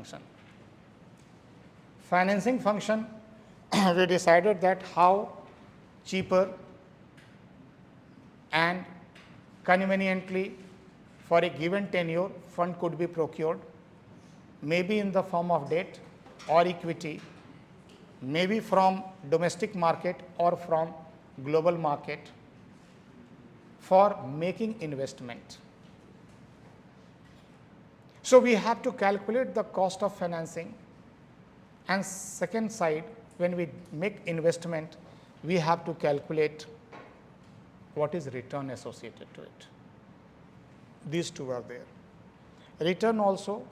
function. Financing function, we decided that how cheaper and conveniently for a given tenure fund could be procured, maybe in the form of debt or equity, maybe from domestic market or from global market, for making investment. So, we have to calculate the cost of financing, and second side, when we make investment, we have to calculate what is return associated to it. These two are there. Return also,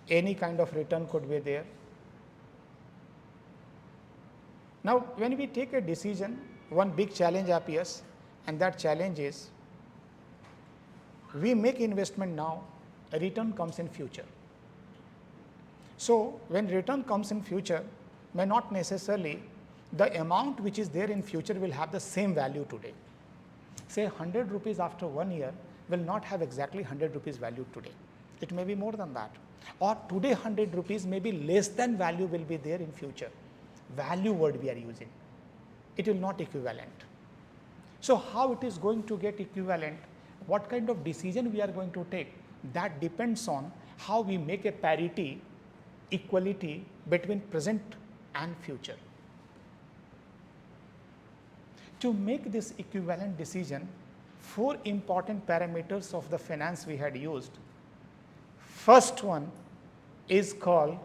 any kind of return could be there. Now, when we take a decision, one big challenge appears, and that challenge is we make investment now, a return comes in future. So, when return comes in future, may not necessarily the amount which is there in future will have the same value today. Say 100 rupees after 1 year will not have exactly 100 rupees value today. It may be more than that, or today 100 rupees may be less than value will be there in future. Value word we are using, it will not equivalent. So, how it is going to get equivalent, what kind of decision we are going to take, that depends on how we make a parity, equality between present and future. To make this equivalent decision, 4 important parameters of the finance we had used. First one is called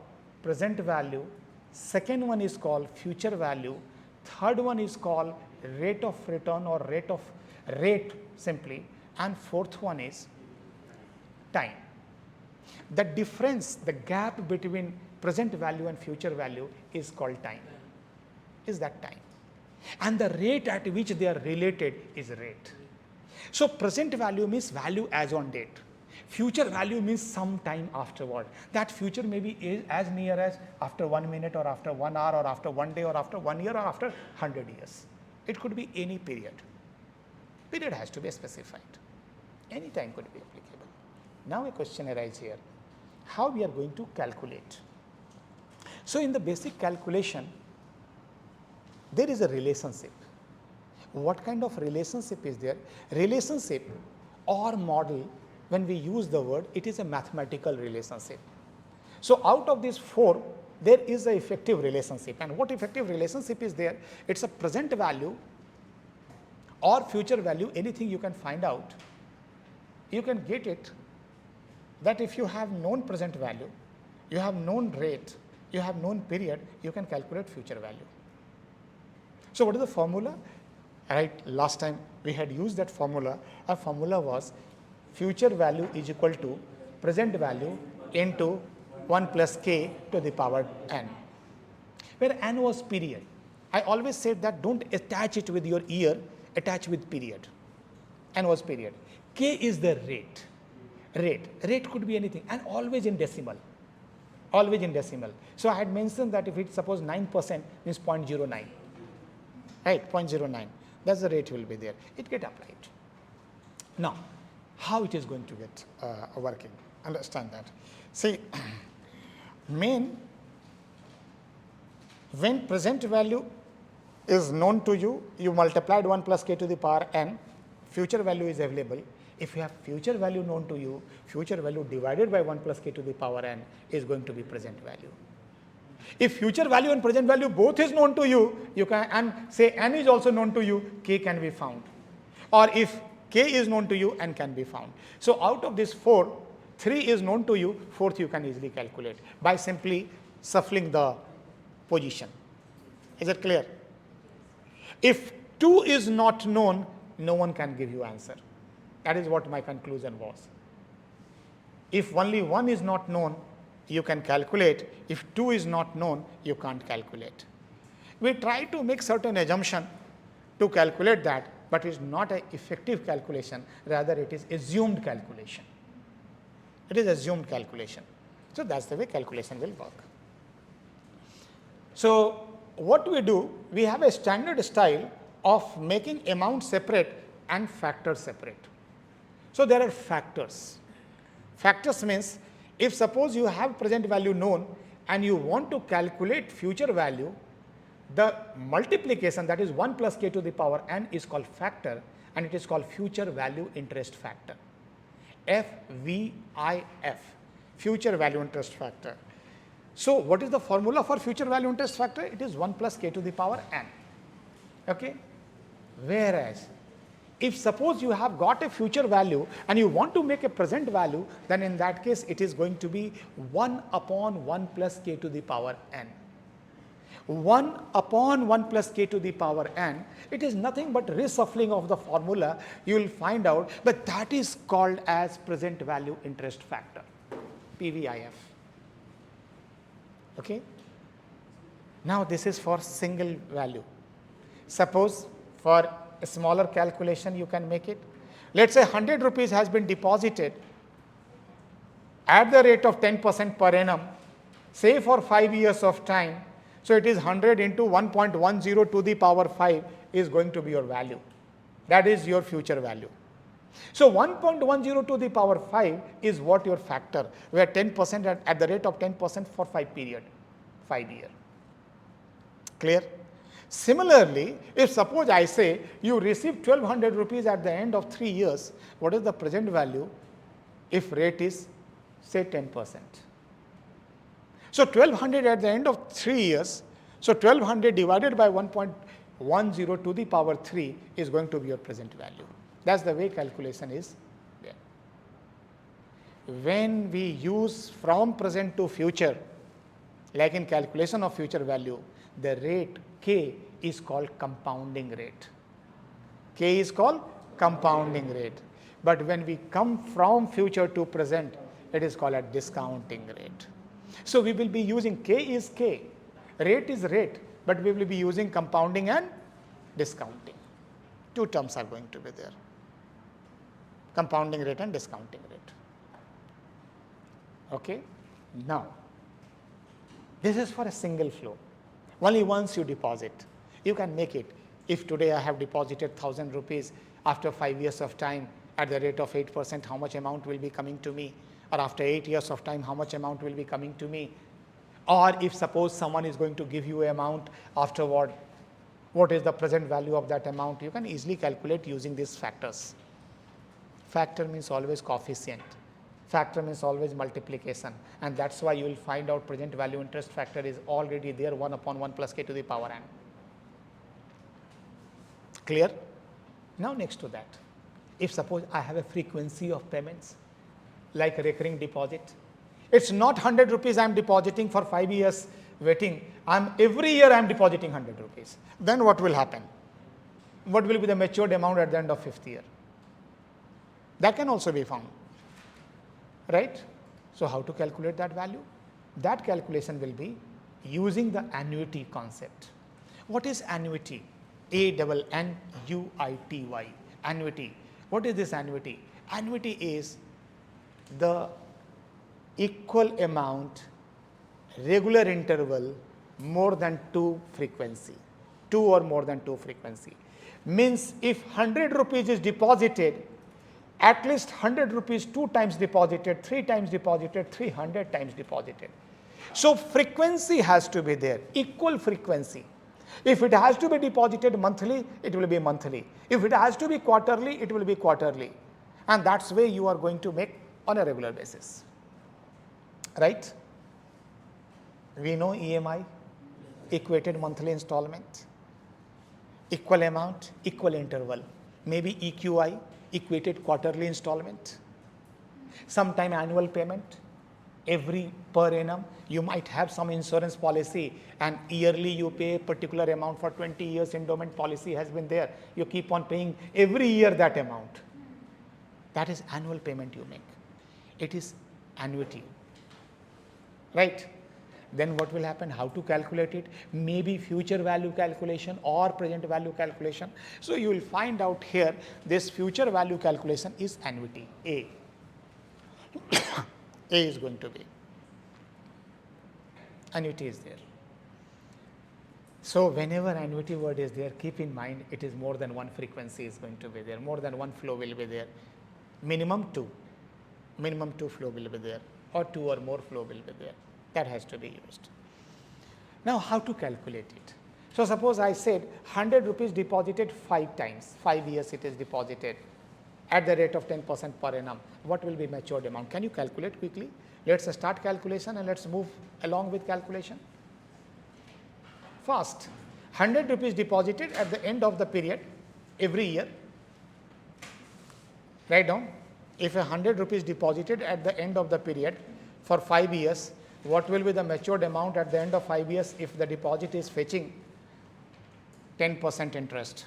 present value, second one is called future value, third one is called rate of return or rate simply, and fourth one is time. The difference, the gap between present value and future value is called time, is that time, and the rate at which they are related is rate. So, present value means value as on date, future value means some time afterward. That future may be as near as after 1 minute or after 1 hour or after 1 day or after 1 year or after 100 years. It could be any period. Period has to be specified. Any time could be applicable. Now, a question arises here, how we are going to calculate. So, in the basic calculation, there is a relationship. What kind of relationship is there? Relationship or model, when we use the word, it is a mathematical relationship. So, out of these 4, there is a effective relationship, and what effective relationship is there? It is a present value or future value, anything you can find out. You can get it that if you have known present value, you have known rate, you have known period, you can calculate future value. So, what is the formula? Right, last time we had used that formula. Our formula was future value is equal to present value into 1 plus k to the power n, where n was period. I always said that do not attach it with your year, attach with period. N was period. K is the rate. Rate could be anything, and always in decimal. Always in decimal. So, I had mentioned that if it suppose 9% means 0.09, right, 0.09. That is the rate will be there, it get applied. Now, how it is going to get working, understand that. See, when present value is known to you, you multiplied 1 plus k to the power n, future value is available. If you have future value known to you, future value divided by 1 plus k to the power n is going to be present value. If future value and present value both is known to you, you can, and say n is also known to you, k can be found. Or if k is known to you, n can be found. So, out of this 4, 3 is known to you, 4th you can easily calculate by simply shuffling the position. Is it clear? If 2 is not known, no one can give you answer. That is what my conclusion was. If only 1 is not known, you can calculate. If 2 is not known, you can't calculate. We try to make certain assumption to calculate that, but it is not an effective calculation, rather it is assumed calculation. It is assumed calculation. So, that is the way calculation will work. So, what we do, we have a standard style of making amount separate and factors separate. So, there are factors. Factors means If suppose you have present value known and you want to calculate future value, the multiplication, that is 1 plus k to the power n, is called factor, and it is called future value interest factor. FVIF, future value interest factor. So, what is the formula for future value interest factor? It is 1 plus k to the power n. Okay? Whereas, if suppose you have got a future value and you want to make a present value, then in that case it is going to be 1 upon 1 plus k to the power n. 1 upon 1 plus k to the power n, it is nothing but reshuffling of the formula. You will find out, but that is called as present value interest factor, PVIF. Okay? Now, this is for single value. Suppose for a smaller calculation you can make it. Let us say 100 rupees has been deposited at the rate of 10% per annum, say for 5 years of time. So, it is 100 into 1.10 to the power 5 is going to be your value. That is your future value. So, 1.10 to the power 5 is what your factor, where 10% at the rate of 10% for 5 period, 5 year. Clear? Similarly, if suppose I say you receive 1200 rupees at the end of 3 years, what is the present value if rate is say 10%? So, 1200 at the end of 3 years, so 1200 divided by 1.10 to the power 3 is going to be your present value. That is the way calculation is there. When we use from present to future, like in calculation of future value, the rate k is called compounding rate. K is called compounding rate. But when we come from future to present, it is called a discounting rate. So, we will be using k is k, rate is rate, but we will be using compounding and discounting. Two terms are going to be there, compounding rate and discounting rate. Okay? Now, this is for a single flow. Only once you deposit, you can make it. If today I have deposited 1000 rupees, after 5 years of time at the rate of 8%, how much amount will be coming to me? Or after 8 years of time, how much amount will be coming to me? Or if suppose someone is going to give you an amount afterward, what is the present value of that amount? You can easily calculate using these factors. Factor means always coefficient. Factor means always multiplication, and that is why you will find out present value interest factor is already there, 1 upon 1 plus k to the power n. Clear? Now, next to that, if suppose I have a frequency of payments like recurring deposit, it is not 100 rupees I am depositing for 5 years waiting, every year I am depositing 100 rupees. Then what will happen? What will be the matured amount at the end of 5th year? That can also be found. Right? So, how to calculate that value? That calculation will be using the annuity concept. What is annuity? ANNUITY, annuity. What is this annuity? Annuity is the equal amount, regular interval, more than 2 frequency, 2 or more than 2 frequency. Means if 100 rupees is deposited, at least 100 rupees 2 times deposited, 3 times deposited, 300 times deposited. So, frequency has to be there, equal frequency. If it has to be deposited monthly, it will be monthly. If it has to be quarterly, it will be quarterly. And that is way you are going to make on a regular basis. Right? We know EMI, equated monthly installment, equal amount, equal interval, maybe EQI, equated quarterly installment, sometime annual payment, every per annum. You might have some insurance policy and yearly you pay a particular amount for 20 years, endowment policy has been there. You keep on paying every year that amount. That is annual payment you make. It is annuity. Right? Then what will happen? How to calculate it? Maybe future value calculation or present value calculation. So, you will find out here this future value calculation is annuity, A. A is going to be. Annuity is there. So, whenever annuity word is there, keep in mind it is more than 1 frequency is going to be there, more than 1 flow will be there, minimum 2 flow will be there. or 2 or more flow will be there. That has to be used. Now, how to calculate it? So, suppose I said 100 rupees deposited 5 times, 5 years it is deposited at the rate of 10% per annum. What will be matured amount? Can you calculate quickly? Let us start calculation and let us move along with calculation. First, 100 rupees deposited at the end of the period every year. Write down, if 100 rupees deposited at the end of the period for 5 years, what will be the matured amount at the end of 5 years if the deposit is fetching 10% interest?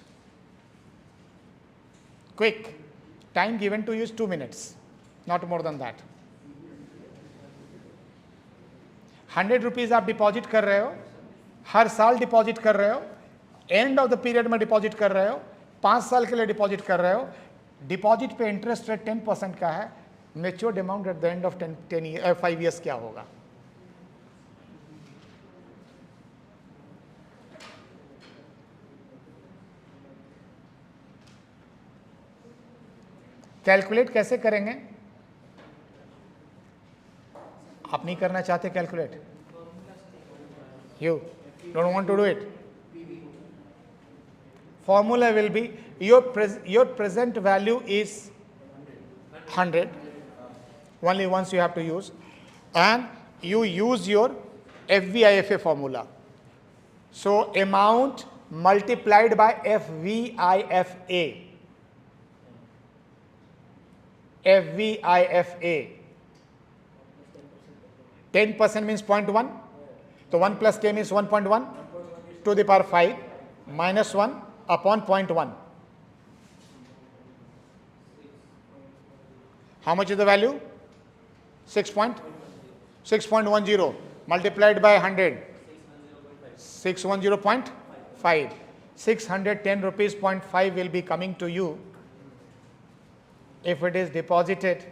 Quick, time given to you is 2 minutes, not more than that. 100 rupees आप deposit कर रहे हो, हर साल deposit कर रहे हो, end of the period में deposit कर रहे हो, 5 साल के लिए डिपॉजिट कर रहे हो, डिपॉजिट पे इंटरेस्ट रेट 10% का है, matured amount at the end of 5 years क्या होगा? कैलकुलेट कैसे करेंगे? आप नहीं करना चाहते calculate? You don't want to do it? Formula will be your present value is 100, only once you have to use, and you use your FVIFA formula. So, amount multiplied by FVIFA. FVIFA. 10% means 0.1. So, 1 plus k means 1.1 to the power 5 minus 1 upon 0.1. How much is the value? 6.10 multiplied by 100. 610.5. 610 rupees 0.5 will be coming to you if it is deposited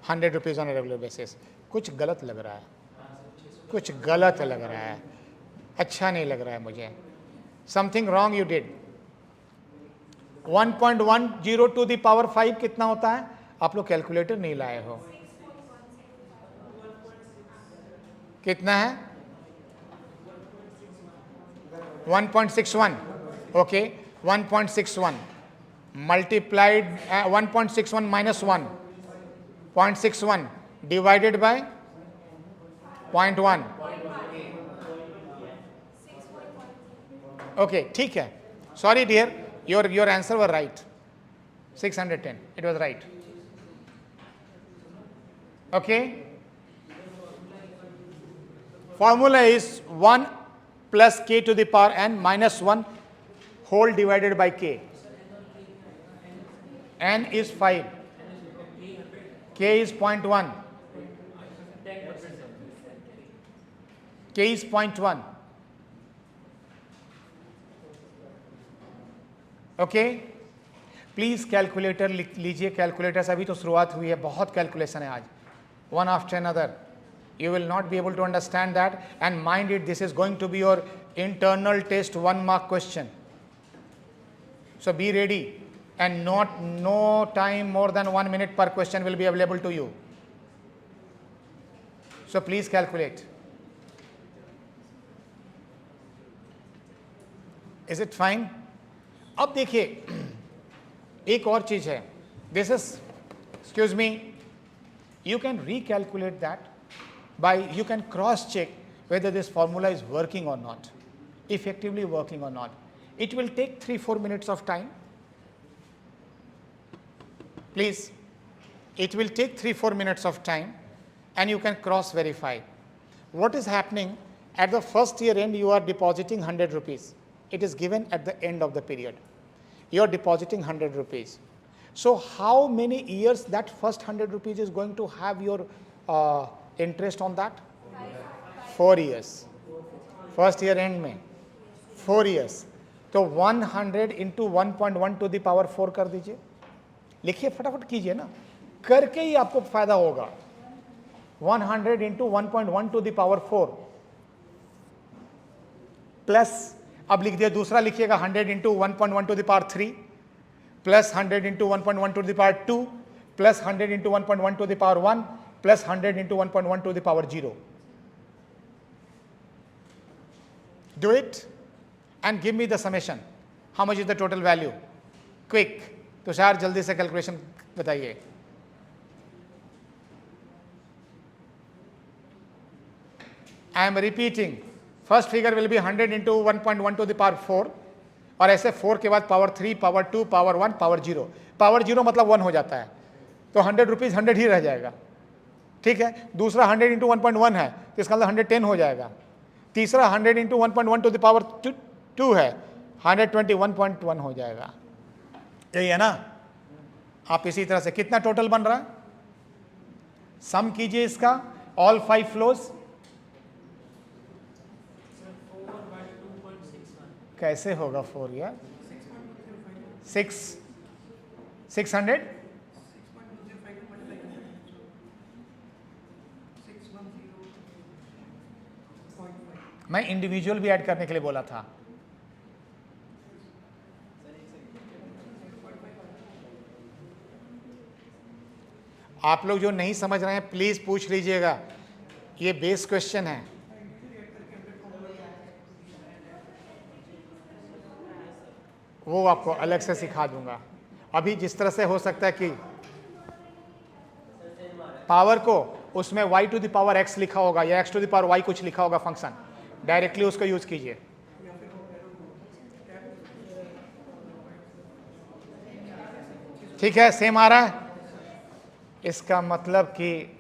100 rupees on a regular basis. कुछ गलत लग रहा है, कुछ गलत लग रहा है, अच्छा नहीं लग रहा है मुझे. Something wrong you did. 1.10 to the power 5 कितना होता है? आप लोग कैलकुलेटर नहीं लाए हो. कितना है? 1.61. Okay, 1.61 multiplied 1.61 minus 1. 0.61 divided by 0.1. Okay, ठीक है. Sorry dear, your answer was right. 610, it was right. Okay. Formula is 1 plus k to the power n minus 1 whole divided by k. N is 5. K is 0.1. K is 0.1. Okay, please calculator लिख लीजिए. Calculator से अभी तो शुरुआत हुई है, बहुत calculation है आज, one after another. You will not be able to understand that, and mind it, this is going to be your internal test 1 mark question. So be ready, and no time more than 1 minute per question will be available to you. So please calculate. Is it fine? अब देखिए एक और चीज है. This is, excuse me, you can recalculate that by, you can cross check whether this formula is working or not, effectively working or not. It will take 3-4 minutes of time. Please, it will take 3-4 minutes of time, and you can cross verify. What is happening at the first year end? You are depositing 100 rupees. It is given at the end of the period. You are depositing 100 rupees. So how many years that first 100 rupees is going to have your interest on that? 4 years. First year end में 4 years. तो 100 into 1.1 to the power 4 कर दीजिए. लिखिए, फटाफट कीजिए ना, करके ही आपको फायदा होगा. 100 into 1.1 to the power 4 plus, अब लिख दिया, दूसरा लिखिएगा 100 into 1.1 to the power 3 plus 100 into 1.1 to the power 2 plus 100 into 1.1 to the power 1 plus 100 into 1.1 to the power 0. Do it and give me the summation. How much is the total value? Quick. Tushar जल्दी से calculation बताइए. I am repeating. First figure will be 100 into 1.1 to the power 4 और ऐसे 4 के बाद power 3, power 2, power 1, power 0. Power 0 मतलब 1 हो जाता है, तो 100 रुपीज़ 100 ही रह जाएगा. ठीक है. दूसरा 100 इंटू 1.1 है, तो इसका मतलब 110 हो जाएगा. तीसरा 100 इंटू 1.1 टू द पावर 2 है, 121.1 हो जाएगा. यही है ना. आप इसी तरह से कितना टोटल बन रहा है, सम कीजिए इसका, ऑल 5 फ्लोज. कैसे होगा 4 यार? 600 मैं इंडिविजुअल भी ऐड करने के लिए बोला था. आप लोग जो नहीं समझ रहे हैं प्लीज पूछ लीजिएगा, ये बेस क्वेश्चन है. वो आपको अलग से सिखा दूंगा. अभी जिस तरह से हो सकता है कि पावर को उसमें y to the power x लिखा होगा या x to the power y कुछ लिखा होगा फंक्शन, डायरेक्टली उसको यूज कीजिए. ठीक है, सेम आ रहा है. इसका मतलब कि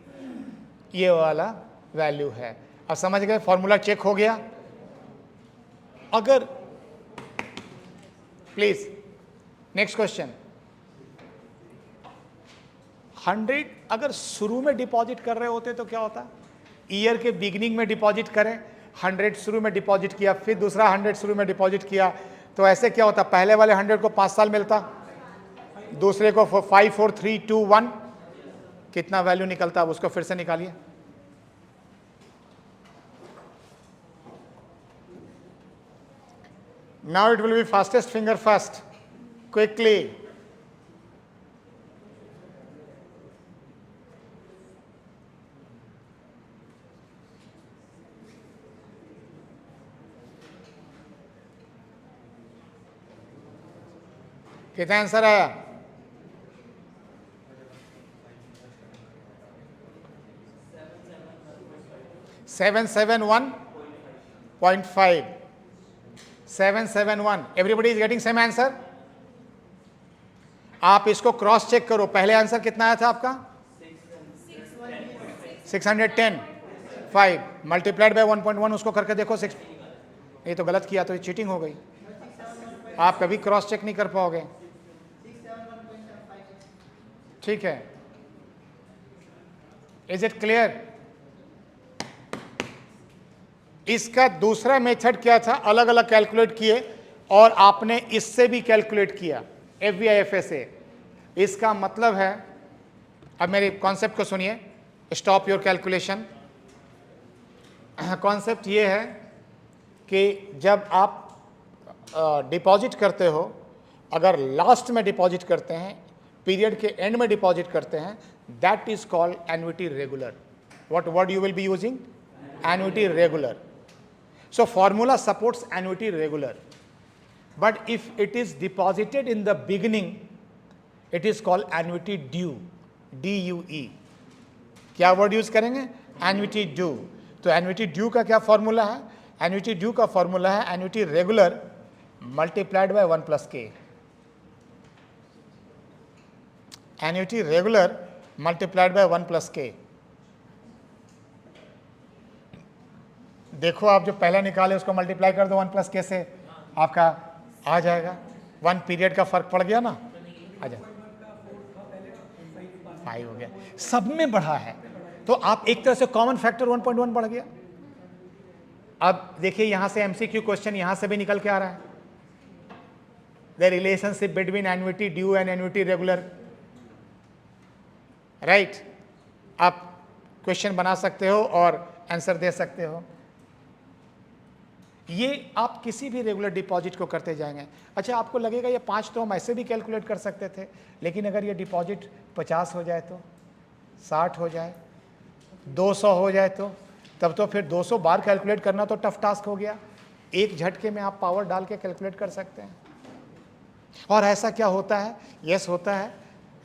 ये वाला वैल्यू है. अब समझ गए, फॉर्मूला चेक हो गया. अगर प्लीज नेक्स्ट क्वेश्चन, 100 अगर शुरू में डिपॉजिट कर रहे होते तो क्या होता? ईयर के बिगिनिंग में डिपॉजिट करें, 100 शुरू में डिपॉजिट किया, फिर दूसरा 100 शुरू में डिपॉजिट किया, तो ऐसे क्या होता? पहले वाले 100 को 5 साल मिलता, दूसरे को 5 4 3 2 1, कितना वैल्यू निकलता? अब उसको फिर से निकालिए. Now it will be fastest finger first. Quickly. कितना आंसर आया? 771.5. 771. Everybody is getting same answer? आप इसको क्रॉस चेक करो. पहले आंसर कितना आया था आपका? 610. 5 मल्टीप्लाइड बाय 1.1 उसको करके देखो. 6. ये तो गलत किया, तो ये चीटिंग हो गई. आप कभी क्रॉस चेक नहीं कर पाओगे. ठीक है. Is it clear? इसका दूसरा मेथड क्या था? अलग अलग कैलकुलेट किए और आपने इससे भी कैलकुलेट किया, FVIFSA. इसका मतलब है, अब मेरे कॉन्सेप्ट को सुनिए, स्टॉप योर कैलकुलेशन. कॉन्सेप्ट ये है कि जब आप डिपॉजिट करते हो, अगर लास्ट में डिपॉजिट करते हैं, पीरियड के एंड में डिपॉजिट करते हैं, that is called annuity regular. What word you will be using? Annuity regular. So formula supports annuity regular, but if it is deposited in the beginning, it is called annuity due, DUE. क्या word use करेंगे? Annuity due. तो annuity due का क्या formula है? Annuity due का formula है annuity regular multiplied by 1 + k. Annuity regular multiplied by 1 + k. देखो, आप जो पहला निकाले उसको मल्टीप्लाई कर दो 1 + k से, आपका आ जाएगा. 1 पीरियड का फर्क पड़ गया ना, आ जाए 5 हो गया. सब में बढ़ा है, तो आप एक तरह से कॉमन फैक्टर 1.1 बढ़ गया. अब देखिए, यहां से MCQ क्वेश्चन यहां से भी निकल के आ रहा है. The relationship between annuity due and annuity regular. Right. आप क्वेश्चन बना सकते हो और आंसर दे सकते हो. ये आप किसी भी रेगुलर डिपॉजिट को करते जाएंगे. अच्छा, आपको लगेगा ये 5 तो हम ऐसे भी कैलकुलेट कर सकते थे, लेकिन अगर ये डिपॉजिट 50 हो जाए तो, 60 हो जाए, 200 हो जाए तो तब तो फिर 200 बार कैलकुलेट करना तो टफ टास्क हो गया। एक झटके में आप पावर डाल के कैलकुलेट कर सकते हैं। और ऐसा क्या होता है? यस होता है,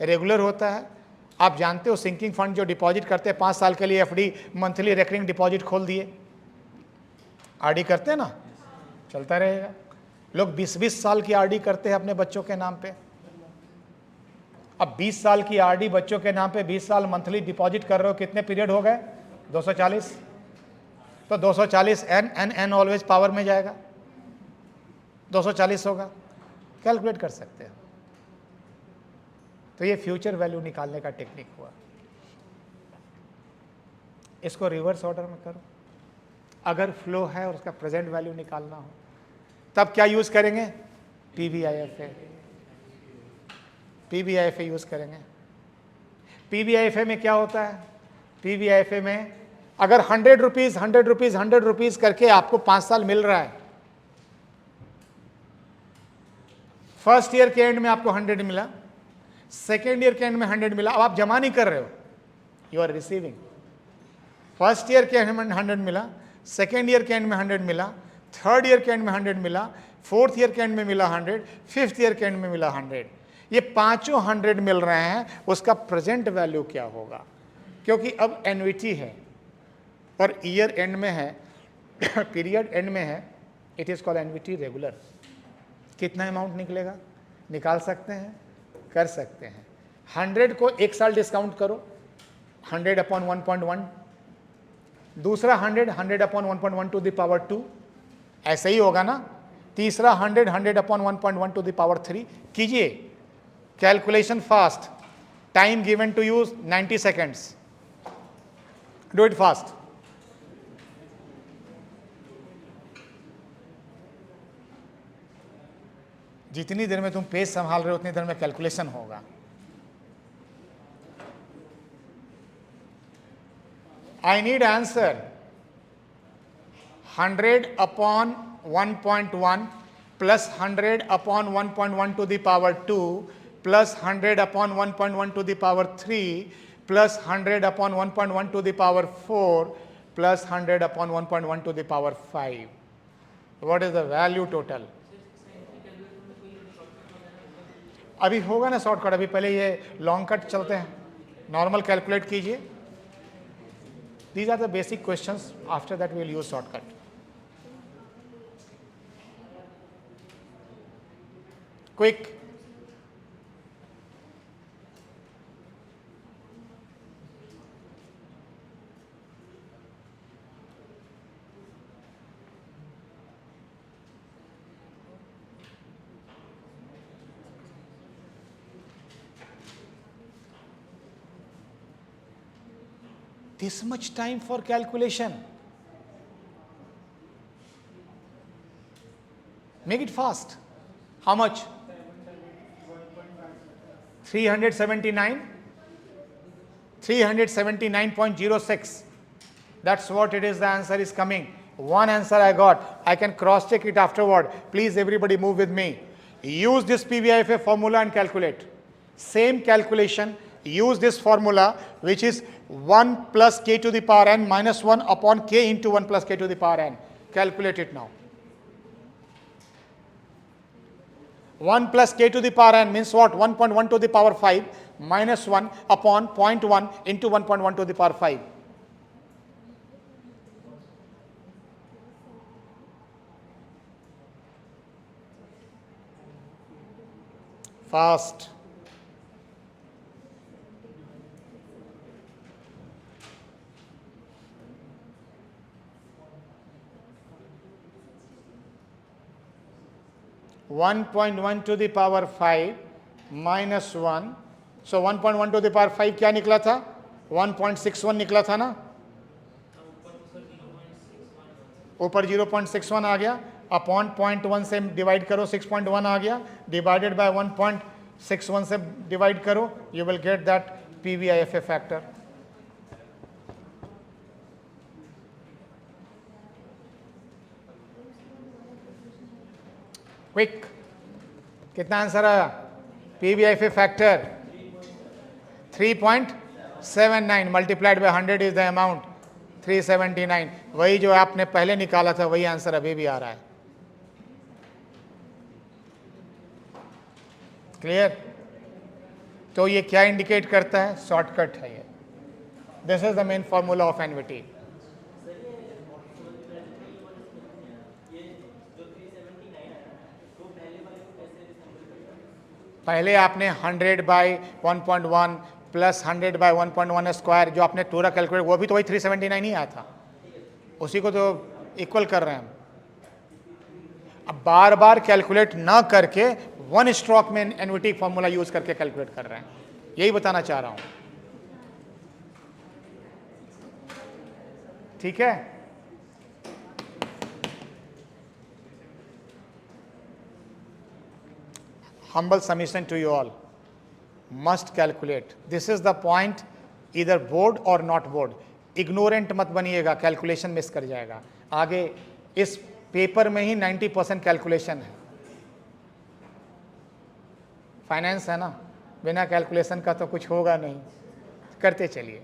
रेगुलर होता है। आप जानते हो सिंकिंग फंड जो डिपॉजिट करते हैं 5 साल के लिए एफडी, मंथली रेकरिंग डिपॉजिट खोल दिए, आरडी करते हैं ना, चलता रहेगा। लोग 20-20 साल की आरडी करते हैं अपने बच्चों के नाम पे। अब 20 साल की आरडी बच्चों के नाम पे 20 साल मंथली डिपॉजिट कर रहे हो, कितने पीरियड हो गए? 240। तो 240 एन ऑलवेज पावर में जाएगा, 240 होगा, कैलकुलेट कर सकते हैं। तो ये फ्यूचर वैल्यू निकालने का टेक्निक हुआ। इसको रिवर्स ऑर्डर में करो। अगर फ्लो है और उसका प्रेजेंट वैल्यू निकालना हो तब क्या यूज करेंगे? पीवीआईएफए। पीवीआईएफए यूज करेंगे। पीवीआईएफए में क्या होता है? पीवीआईएफए में अगर 100 रुपीज 100 रुपीज 100 रुपीज करके आपको 5 साल मिल रहा है, फर्स्ट ईयर के एंड में आपको 100 मिला, सेकेंड ईयर के एंड में 100 मिला, अब आप जमा नहीं कर रहे हो, you are receiving. First year के एंड में 100 मिला, सेकेंड ईयर के एंड में 100 मिला, थर्ड ईयर के एंड में 100 मिला, फोर्थ ईयर के एंड में मिला 100, फिफ्थ ईयर के एंड में मिला 100। ये पांचों 100 मिल रहे हैं, उसका प्रेजेंट वैल्यू क्या होगा? क्योंकि अब एन्युइटी है और ईयर एंड में है, पीरियड एंड में है, it is called annuity regular. कितना अमाउंट निकलेगा? निकाल सकते हैं, कर सकते हैं। 100 को एक साल डिस्काउंट करो, 100 अपॉन 1.1, दूसरा 100 अपॉन 1.1 टू द पावर 2, ऐसे ही होगा ना। तीसरा 100 अपॉन 1.1 टू द पावर 3। कीजिए calculation fast, time given to use 90 seconds, do it fast. जितनी देर में तुम पेज संभाल रहे हो उतनी देर में कैलकुलेशन होगा। I need answer 100 upon 1.1 plus 100 upon 1.1 to the power 2 plus 100 upon 1.1 to the power 3 plus 100 upon 1.1 to the power 4 plus 100 upon 1.1 to the power 5. What is the value total? अभी होगा ना shortcut, अभी पहले ये long cut चलते हैं, normal calculate कीजिए। These are the basic questions. After that, we will use shortcut. Quick. This much time for calculation. Make it fast. How much? 379? 379.06. That's what it is. The answer is coming. One answer I got. I can cross check it afterward. Please everybody move with me. Use this PVIFA formula and calculate. Same calculation. Use this formula, which is 1 plus k to the power n minus 1 upon k into 1 plus k to the power n. Calculate it now. 1 plus k to the power n means what? 1.1 to the power 5 minus 1 upon 0.1 into 1.1 to the power 5. Fast. (1.1 to the power 5 minus 1). So 1.1 to the power 5 क्या निकला था? 1.61 निकला था ना, ऊपर 0.61 आ गया, upon 0.1 से divide करो, 6.1 आ गया, डिवाइडेड बाय 1.61 से डिवाइड करो, you will get that PVIFA factor. Quick, कितना आंसर आया? PVIFA factor 3.3 79 multiplied by 100 is the amount 379। वही जो आपने पहले निकाला था वही आंसर अभी भी आ रहा है। क्लियर? तो ये क्या इंडिकेट करता है? शॉर्टकट है ये। This is the main formula of annuity. पहले आपने 100 बाई 1.1 प्लस 100 बाई 1.1 स्क्वायर जो आपने पूरा कैलकुलेट, वो भी तो वही 379 ही आया था, उसी को तो इक्वल कर रहे हैं हम। अब बार बार कैलकुलेट ना करके वन स्ट्रोक में एन्युटी फॉर्मूला यूज करके कैलकुलेट कर रहे हैं, यही बताना चाह रहा हूं। ठीक है? Humble submission to you all. Must calculate. This is the point, either board or not board. Ignorant मत बनिएगा, कैलकुलेशन मिस कर जाएगा। आगे इस पेपर में ही 90% कैलकुलेशन है। फाइनेंस है ना, बिना कैलकुलेशन का तो कुछ होगा नहीं, करते चलिए।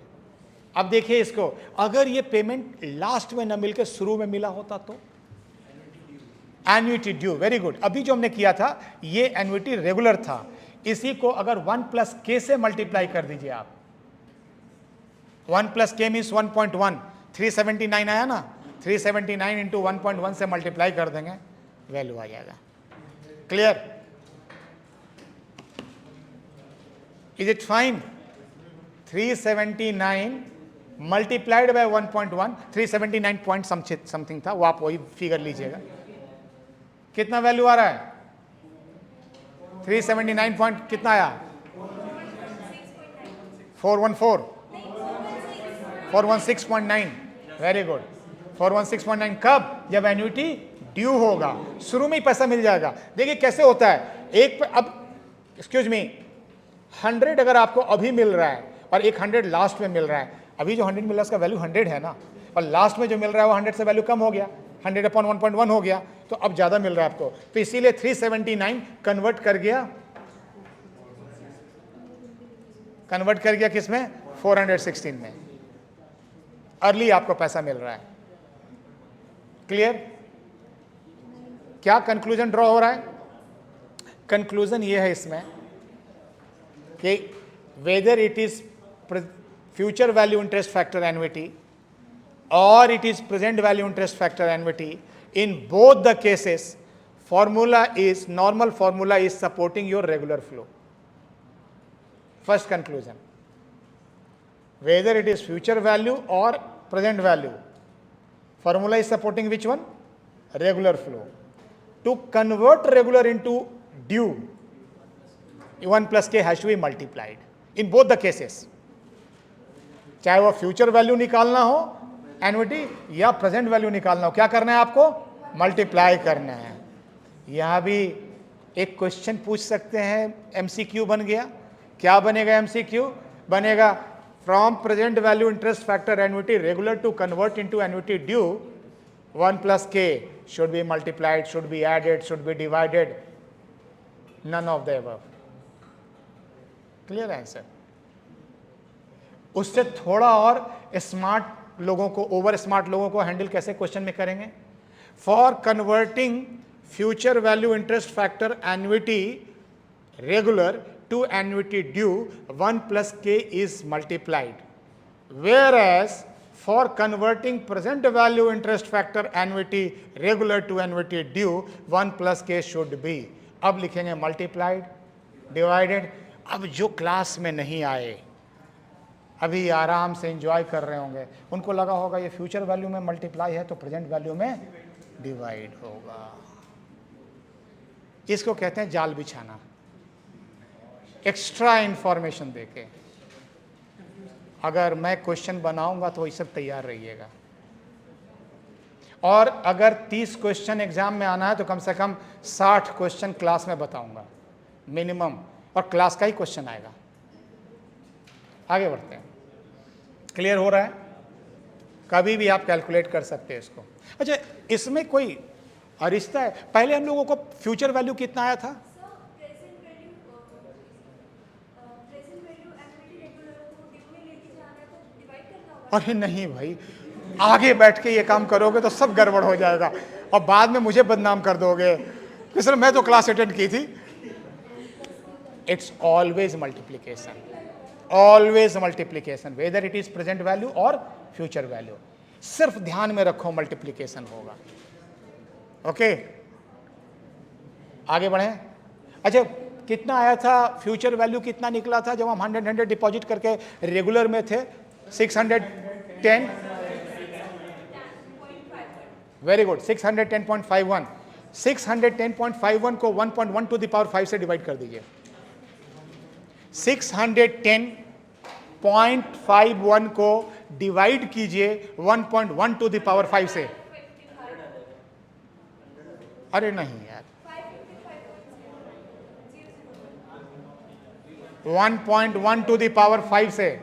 अब देखिए इसको, अगर ये पेमेंट लास्ट में न मिलकर शुरू में मिला होता तो एन्युटी ड्यू, वेरी गुड। अभी जो हमने किया था ये एन्युटी रेगुलर था, इसी को अगर 1 प्लस के से मल्टीप्लाई कर दीजिए आप, 1 प्लस के मीन्स 1.1, 379 आया ना, 379 इंटू 1.1 से मल्टीप्लाई कर देंगे, वैल्यू आ जाएगा। Clear? Is it fine? 379 multiplied by 1.1, 379 point something था, वो आप वही फिगर लीजिएगा। कितना वैल्यू आ रहा है? 379 पॉइंट कितना आया? 416.9। Very good, 416.9। कब? जब एन्युटी ड्यू होगा, शुरू में ही पैसा मिल जाएगा। देखिए कैसे होता है, एक अब एक्सक्यूज मी, 100 अगर आपको अभी मिल रहा है और एक 100 लास्ट में मिल रहा है, अभी जो 100 मिल रहा है उसका वैल्यू 100 है ना, और लास्ट में जो मिल रहा है वो 100 से वैल्यू कम हो गया, 100/1.1 हो गया, तो अब ज्यादा मिल रहा है आपको, तो इसीलिए 379 कन्वर्ट कर गया किसमें? 416 में। अर्ली आपको पैसा मिल रहा है। क्लियर? क्या कंक्लूजन ड्रॉ हो रहा है? कंक्लूजन ये है इसमें कि whether it is future value interest factor annuity or it is present value interest factor annuity, in both the cases normal formula is supporting your regular flow. First conclusion, whether it is future value or present value, formula is supporting which one? Regular flow. To convert regular into due, 1 plus k has to be multiplied in both the cases, चाहे वो future value निकालना हो annuity या present value निकालना हो, क्या करना है आपको? मल्टीप्लाई करना है। यहां भी एक क्वेश्चन पूछ सकते हैं, एमसीक्यू बन गया। क्या बनेगा एमसीक्यू? बनेगा from present value interest factor annuity regular to convert into annuity due 1 plus k should be multiplied, should be added, should be divided, none of the above. Clear answer? उससे थोड़ा और smart लोगों को, over smart लोगों को handle कैसे question में करेंगे? For converting future value interest factor annuity regular to annuity due 1 plus k is multiplied, whereas for converting present value interest factor annuity regular to annuity due 1 plus k should be, अब लिखेंगे multiplied, divided। अब जो class में नहीं आए, अभी आराम से एंजॉय कर रहे होंगे, उनको लगा होगा ये फ्यूचर वैल्यू में मल्टीप्लाई है तो प्रेजेंट वैल्यू में डिवाइड होगा। इसको कहते हैं जाल बिछाना, एक्स्ट्रा इंफॉर्मेशन देके। अगर मैं क्वेश्चन बनाऊंगा तो ये सब तैयार रहिएगा, और अगर 30 क्वेश्चन एग्जाम में आना है तो कम से कम 60 क्वेश्चन क्लास में बताऊंगा मिनिमम, और क्लास का ही क्वेश्चन आएगा। आगे बढ़ते हैं। क्लियर हो रहा है? कभी भी आप कैलकुलेट कर सकते हैं इसको। अच्छा, इसमें कोई रिश्ता है? पहले हम लोगों को फ्यूचर वैल्यू कितना आया था? अरे नहीं भाई, आगे बैठ के ये काम करोगे तो सब गड़बड़ हो जाएगा और बाद में मुझे बदनाम कर दोगे कि सर मैं तो क्लास अटेंड की थी। It's always multiplication, always multiplication, whether it is present value और फ्यूचर वैल्यू। सिर्फ ध्यान में रखो मल्टीप्लीकेशन होगा। ओके, आगे बढ़े। अच्छा, कितना आया था फ्यूचर वैल्यू, कितना निकला था जब हम 100 डिपॉजिट करके रेगुलर में थे? 610, वेरी गुड, 610.51। 610.51 को 1.1 टू द पावर 5 से डिवाइड कर दीजिए। 610.51 को डिवाइड कीजिए 1.1 टू द पावर 5 से। अरे नहीं यार, 1.1 टू द पावर 5 से।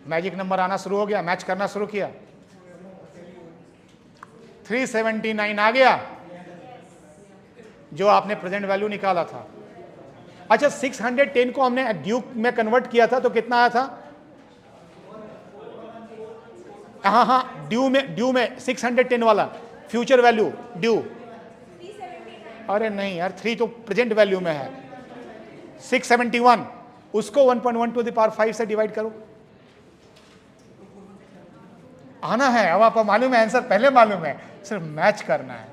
मैजिक नंबर आना शुरू हो गया, मैच करना शुरू किया। 379 आ गया जो आपने प्रेजेंट वैल्यू निकाला था। अच्छा, 610 को हमने ड्यू में कन्वर्ट किया था तो कितना आया था? हाँ, ड्यू में 610 वाला फ्यूचर वैल्यू ड्यू। अरे नहीं यार, 3 तो प्रेजेंट वैल्यू में है। 671, उसको 1.1 टू द पावर 5 से डिवाइड करो। आना है, अब आपको मालूम है आंसर, पहले मालूम है, सिर्फ मैच करना है।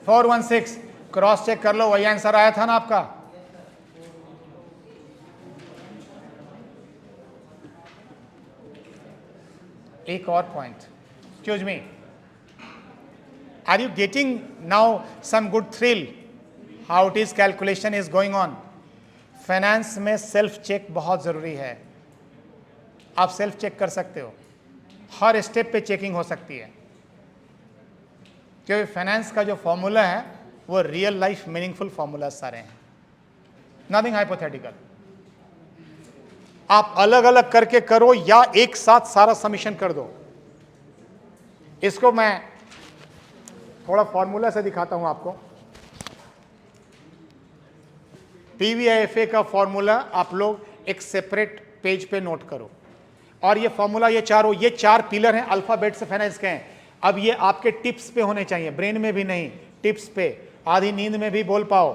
फोर 416 क्रॉस चेक कर लो, वही आंसर आया था ना आपका। एक और point, excuse me, are you getting now some good thrill how it is calculation is going on? Finance में सेल्फ चेक बहुत जरूरी है। आप सेल्फ चेक कर सकते हो, हर स्टेप पे चेकिंग हो सकती है, क्योंकि फाइनेंस का जो फॉर्मूला है वो रियल लाइफ मीनिंगफुल फॉर्मूला सारे हैं, नथिंग हाइपोथेटिकल। आप अलग अलग करके करो या एक साथ सारा समीशन कर दो। इसको मैं थोड़ा फॉर्मूला से दिखाता हूं आपको। पीवीआईएफए का फॉर्मूला आप लोग एक सेपरेट पेज पे नोट करो, और ये फॉर्मूला, ये चार पिलर हैं, अल्फाबेट से फाइनेंस के हैं। अब ये आपके टिप्स पे होने चाहिए, ब्रेन में भी नहीं, टिप्स पे, आधी नींद में भी बोल पाओ।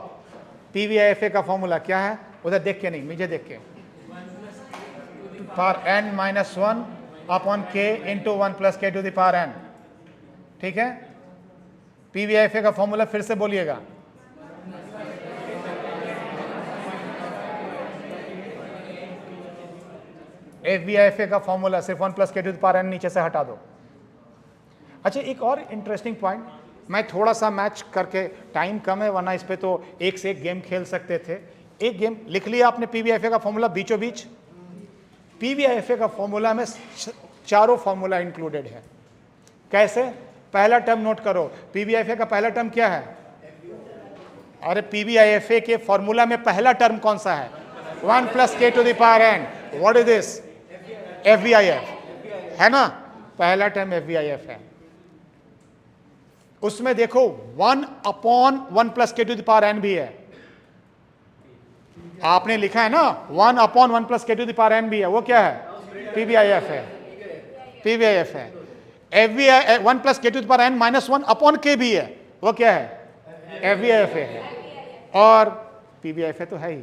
पीवीआईएफए का फॉर्मूला क्या है? उधर देख के नहीं, मुझे देख के, power n minus 1 upon k into 1 plus k to the power n। ठीक है, पीवीआईएफए का फॉर्मूला फिर से बोलिएगा। एफवीआईएफए का फॉर्मूला सिर्फ 1 plus k to the power n नीचे से हटा दो। अच्छा, एक और इंटरेस्टिंग पॉइंट, मैं थोड़ा सा मैच करके, टाइम कम है वरना इस पे तो एक से एक गेम खेल सकते थे। एक गेम लिख लिया आपने, पीवीआईएफए का फॉर्मूला बीचों बीच। पीवीआईएफए का फॉर्मूला में चारों फॉर्मूला इंक्लूडेड है। कैसे? पहला टर्म नोट करो, पीवीआईएफए का पहला टर्म क्या है? अरे पीवीआईएफए के फॉर्मूला में पहला टर्म कौन सा है? 1 plus k to the power n। What is this? FVIF है ना, पहला टर्म एफवीआईएफ है। उसमें देखो 1 upon 1 plus k to the power n भी है। आपने लिखा है ना 1 upon 1 plus k to the power n भी है, वो क्या है? पीवीआईएफ है, पीवीआईएफ है। FVI 1 plus k to the power n minus 1 upon k भी है, वो क्या है? एफवीआईएफ है। और पीवीआईएफ तो है ही,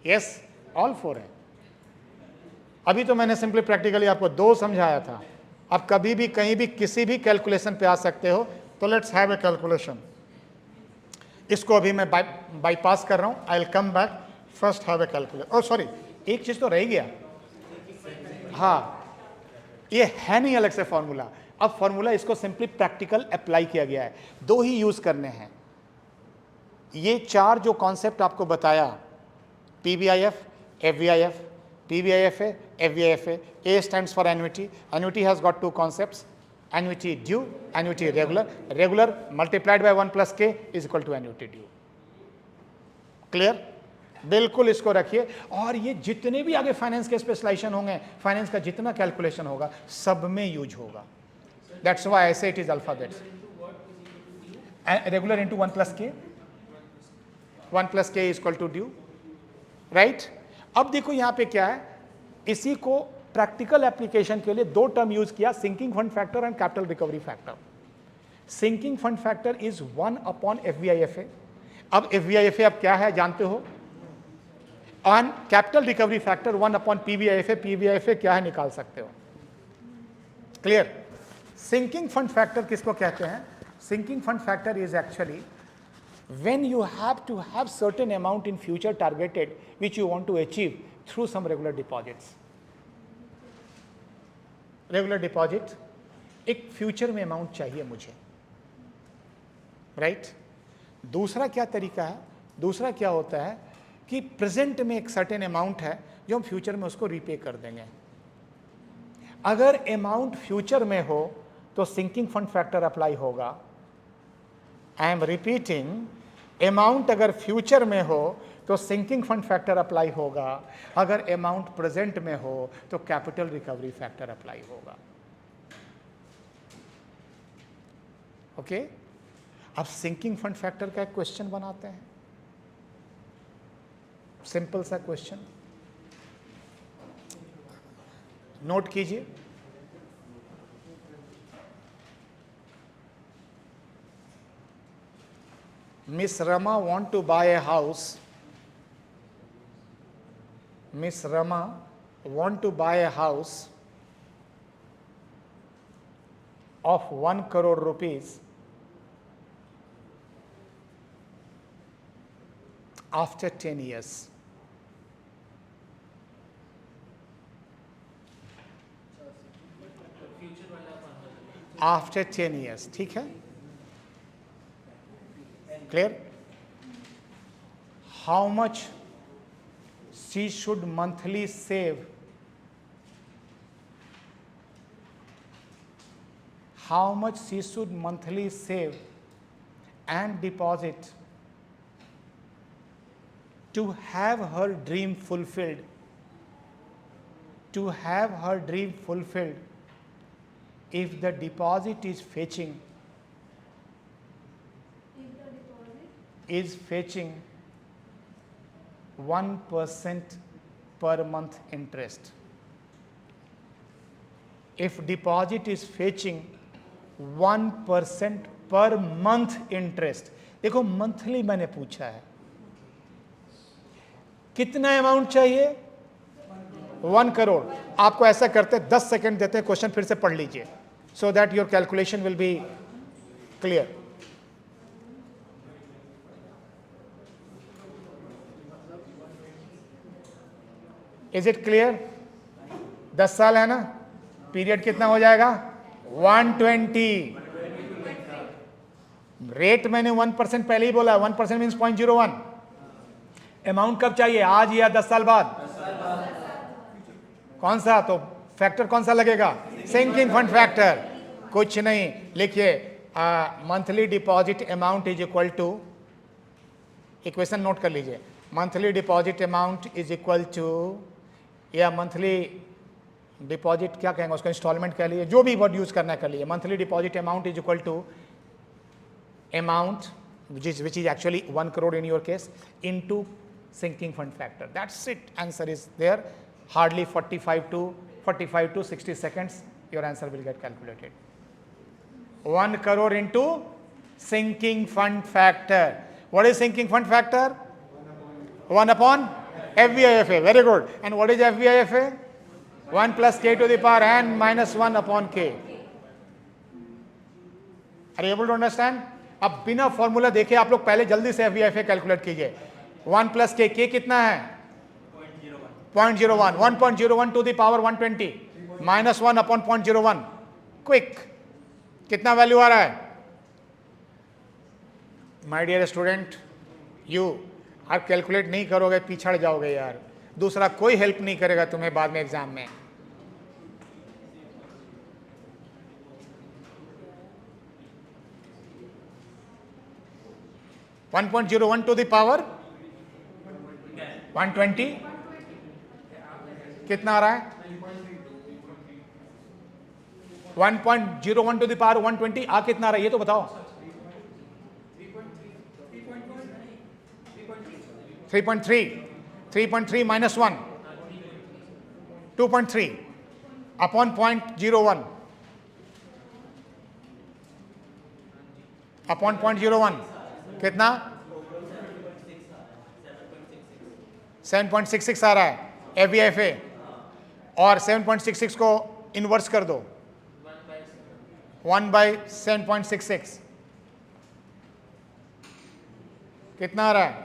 यस, ऑल 4 है। अभी तो मैंने सिंपली प्रैक्टिकली आपको 2 समझाया था। आप कभी भी कहीं भी किसी भी कैलकुलेशन पे आ सकते हो। तो लेट्स हैव ए कैलकुलेशन। इसको अभी मैं बाईपास कर रहा हूं, I will come back, first have a calculation. Oh sorry, एक चीज तो रह गया। हाँ, ये है नहीं अलग से फॉर्मूला। अब फॉर्मूला इसको सिंपली प्रैक्टिकल अप्लाई किया गया है, 2 ही यूज करने हैं। ये 4 जो कॉन्सेप्ट आपको बताया, PVIF, एफवीआईएफ, PVIFA, FVIFA. A stands for annuity. Annuity has got 2 concepts: annuity due, annuity regular. Regular multiplied by 1 plus k is equal to annuity due. Clear? बिल्कुल इसको रखिए। और ये जितने भी आगे फाइनेंस के स्पेशलाइजेशन होंगे, फाइनेंस का जितना कैलकुलेशन होगा, सब में यूज होगा। That's why I say it is alphabets. Regular into 1 plus k, 1 plus k is equal to due, right. अब देखो यहां पे क्या है, इसी को प्रैक्टिकल एप्लीकेशन के लिए दो टर्म यूज किया, sinking fund factor and capital recovery factor. Sinking fund factor is 1 upon FVIFA। अब FVIFA अब क्या है जानते हो, on capital recovery factor 1 upon PVIFA। PVIFA क्या है निकाल सकते हो, क्लियर। सिंकिंग फंड फैक्टर किसको कहते हैं, sinking fund factor is actually when you have to have certain amount in future targeted which you want to achieve through some regular deposits। Regular deposit, एक future में amount चाहिए मुझे, right. दूसरा क्या तरीका है, दूसरा क्या होता है कि प्रेजेंट में एक सर्टेन अमाउंट है जो हम फ्यूचर में उसको रीपे कर देंगे। अगर अमाउंट फ्यूचर में हो तो सिंकिंग फंड फैक्टर अप्लाई होगा। आई एम रिपीटिंग, अमाउंट अगर फ्यूचर में हो तो सिंकिंग फंड फैक्टर अप्लाई होगा, अगर अमाउंट प्रेजेंट में हो तो कैपिटल रिकवरी फैक्टर अप्लाई होगा। ओके, अब सिंकिंग फंड फैक्टर का एक क्वेश्चन बनाते हैं, सिंपल सा क्वेश्चन, नोट कीजिए। Miss Rama want to buy a house. Miss Rama want to buy a house of 1 crore rupees after 10 years. After 10 years, ठीक है, clear? How much she should monthly save? How much she should monthly save and deposit to have her dream fulfilled? To have her dream fulfilled if the deposit is fetching 1% per month interest. If deposit is fetching 1% per month interest, देखो monthly मैंने पूछा है, कितना amount चाहिए, 1 करोड़। आपको ऐसा करते 10 second देते हैं, क्वेश्चन फिर से पढ़ लीजिए, so that your calculation will be clear. Is it clear? 10 साल है ना, पीरियड कितना हो जाएगा, 120। रेट मैंने 1% पहले ही बोला, 1% मीन्स 0.01। अमाउंट कब चाहिए, आज या 10 साल बाद? कौन सा, तो फैक्टर कौन सा लगेगा, सिंकिंग फंड फैक्टर। कुछ नहीं, लिखिए monthly deposit amount is equal to, equation note कर लीजिए, monthly deposit amount is equal to, या मंथली डिपॉजिट क्या कहेंगे उसको, इंस्टॉलमेंट कह लीजिए, जो भी वर्ड यूज करना है कर लीजिए। Monthly deposit amount is equal to amount which is actually 1 crore in your case into sinking fund factor. That's it, answer is there. Hardly 45 to 60 seconds your answer will get calculated. 1 crore into sinking fund factor. What is sinking fund factor? 1 upon FVIFA. Very good. And what is FVIFA? 1 plus k to the power n minus 1 upon k. Are you able to understand? अब बिना formula देखे आप लोग पहले जल्दी से FVIFA calculate कीजिए। 1 plus के कितना है, 0.01, 1.01 to the power 120 minus 1 upon 0.01। Quick, कितना वैल्यू आ रहा है? माय डियर स्टूडेंट, यू आप कैलकुलेट नहीं करोगे पिछड़ जाओगे यार, दूसरा कोई हेल्प नहीं करेगा तुम्हें बाद में एग्जाम में। वन 1.01 टू द पावर 120 कितना आ रहा है, 1.01 टू द पावर 120 आ कितना आ रहा है ये तो बताओ। 3.3 minus 1, 2.3 upon 0.01 अपॉन 0.01 कितना 7.66 आ रहा है FVFA, और 7.66 को इन्वर्स कर दो 1/7.66 कितना आ रहा है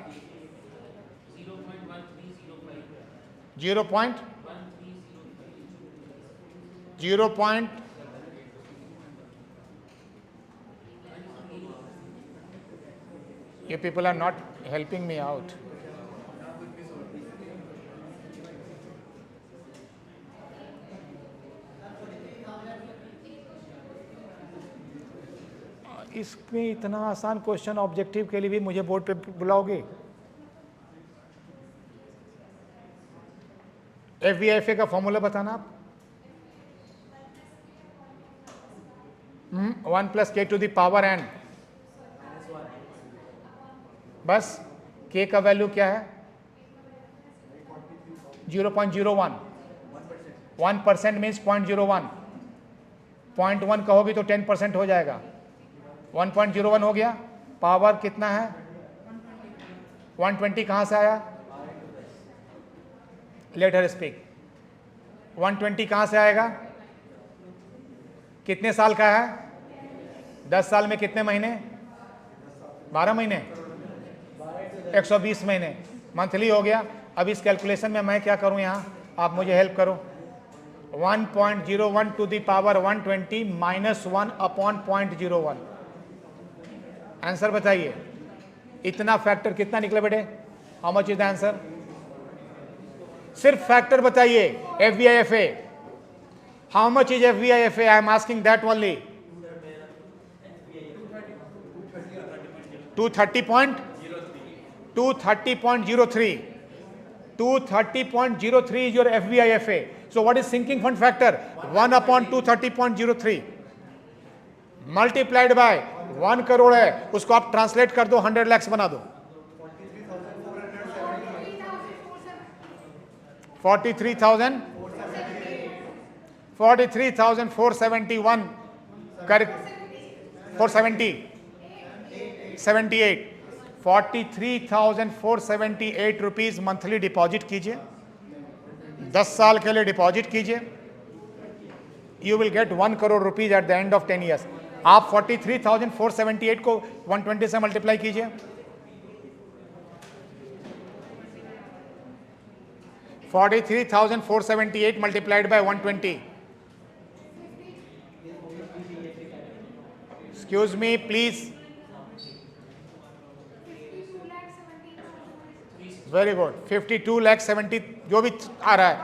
0.0. You people are not helping me out. इसमें इतना आसान क्वेश्चन ऑब्जेक्टिव के लिए भी मुझे बोर्ड पे बुलाओगे? FVFA का फॉर्मूला बताना आप। 1 + k to the power n, बस k का वैल्यू क्या है 0.01, 1% मीन्स 0.01, 0.1 कहोगी तो 10% हो जाएगा, 1.01 हो गया। पावर कितना है 120, कहां से आया लेट हर स्पीक। 120 कहां से आएगा, कितने साल का है 10 साल में कितने महीने 12 महीने 120 महीने मंथली हो गया। अब इस कैलकुलेशन में मैं क्या करूं, यहां आप मुझे हेल्प करो। 1.01 to the power 120 minus 1 upon 0.01, answer बताइए। इतना फैक्टर कितना निकले बेटे, how much is the answer? सिर्फ फैक्टर बताइए। FVIFA, how much is FVIFA? I am asking that only. 230.03. 230.03 is your FVIFA. So what is sinking fund factor? 1 upon 230.03 multiplied by 1 crore है, उसको आप ट्रांसलेट कर दो 100 lakhs बना दो। 43,471 कर 470 78 43,478 रुपीज मंथली डिपॉजिट कीजिए, 10 साल के लिए डिपॉजिट कीजिए। You will get 1 crore rupees eight the end of 10 years। आप 43,478 को 120 से मल्टीप्लाई कीजिए, 43,478 multiplied by 120. Excuse me, please. Very good. 52,70,000 जो भी आ रहा है,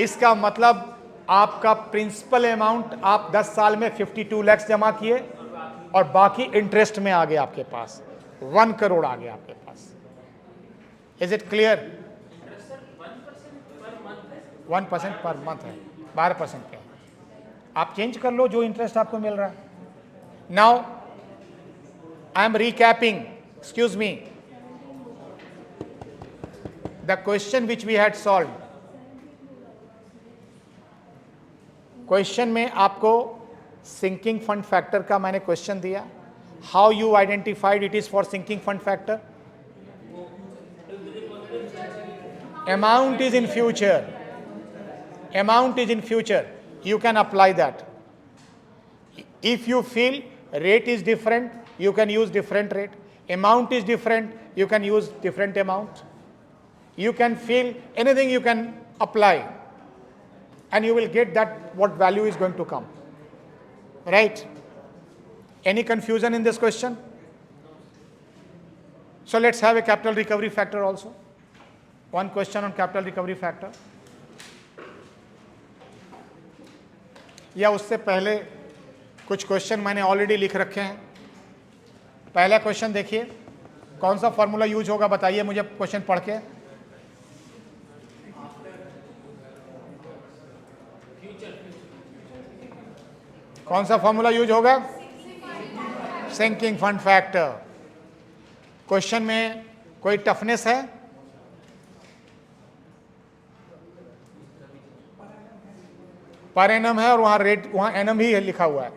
इसका मतलब आपका प्रिंसिपल अमाउंट आप 10 साल में 52 lakhs जमा किए और बाकी इंटरेस्ट में आ गया आपके पास, 1 crore आ गया आपके पास। Is it clear? 1% per month है, 12% पे। आप चेंज कर लो जो इंटरेस्ट आपको मिल रहा है। Now I am recapping, excuse me, the question which we had solve. Question में आपको सिंकिंग फंड फैक्टर का मैंने क्वेश्चन दिया। How you identified it is for sinking fund factor? Amount is in future, amount is in future, you can apply that. If you feel rate is different, you can use different rate. Amount is different, you can use different amount. You can feel anything, you can apply and you will get that what value is going to come, right? Any confusion in this question? So let's have a capital recovery factor also. One question on capital recovery factor. या उससे पहले कुछ question मैंने already लिख रखे हैं। पहला question देखिए, कौन सा फॉर्मूला यूज होगा बताइए मुझे क्वेश्चन पढ़ के। कौन सा फॉर्मूला यूज होगा? Sinking fund factor. क्वेश्चन में कोई टफनेस है? पर एनम है और वहां रेट, वहां एनम ही लिखा हुआ है,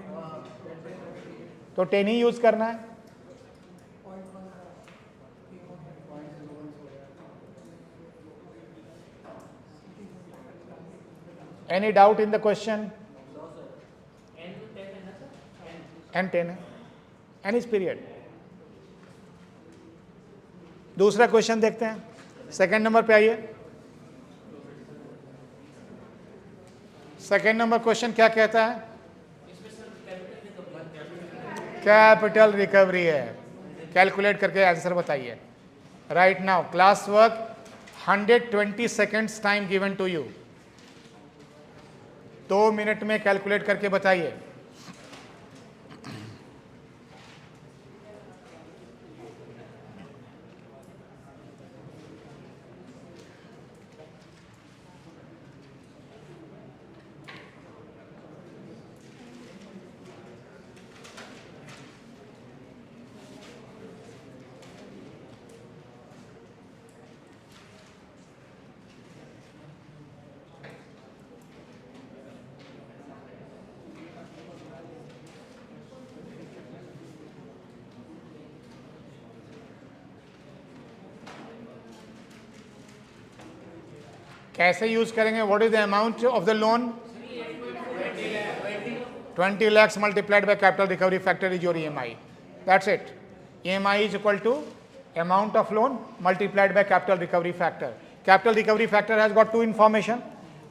तो 10 ही यूज करना है। Any doubt in the question? N 10 है, एन इज पीरियड। दूसरा क्वेश्चन देखते हैं, सेकंड नंबर पे आइए। सेकंड नंबर क्वेश्चन क्या कहता है? कैपिटल रिकवरी है। कैलकुलेट करके आंसर बताइए। Right now class work 120 seconds time given to you. 2 minute में कैलकुलेट करके बताइए। कैसे यूज करेंगे? What is the amount of the loan? 20 lakhs multiplied by capital recovery factor is your EMI. That's it. EMI is equal to amount of loan multiplied by capital recovery factor. Capital recovery factor has got two information.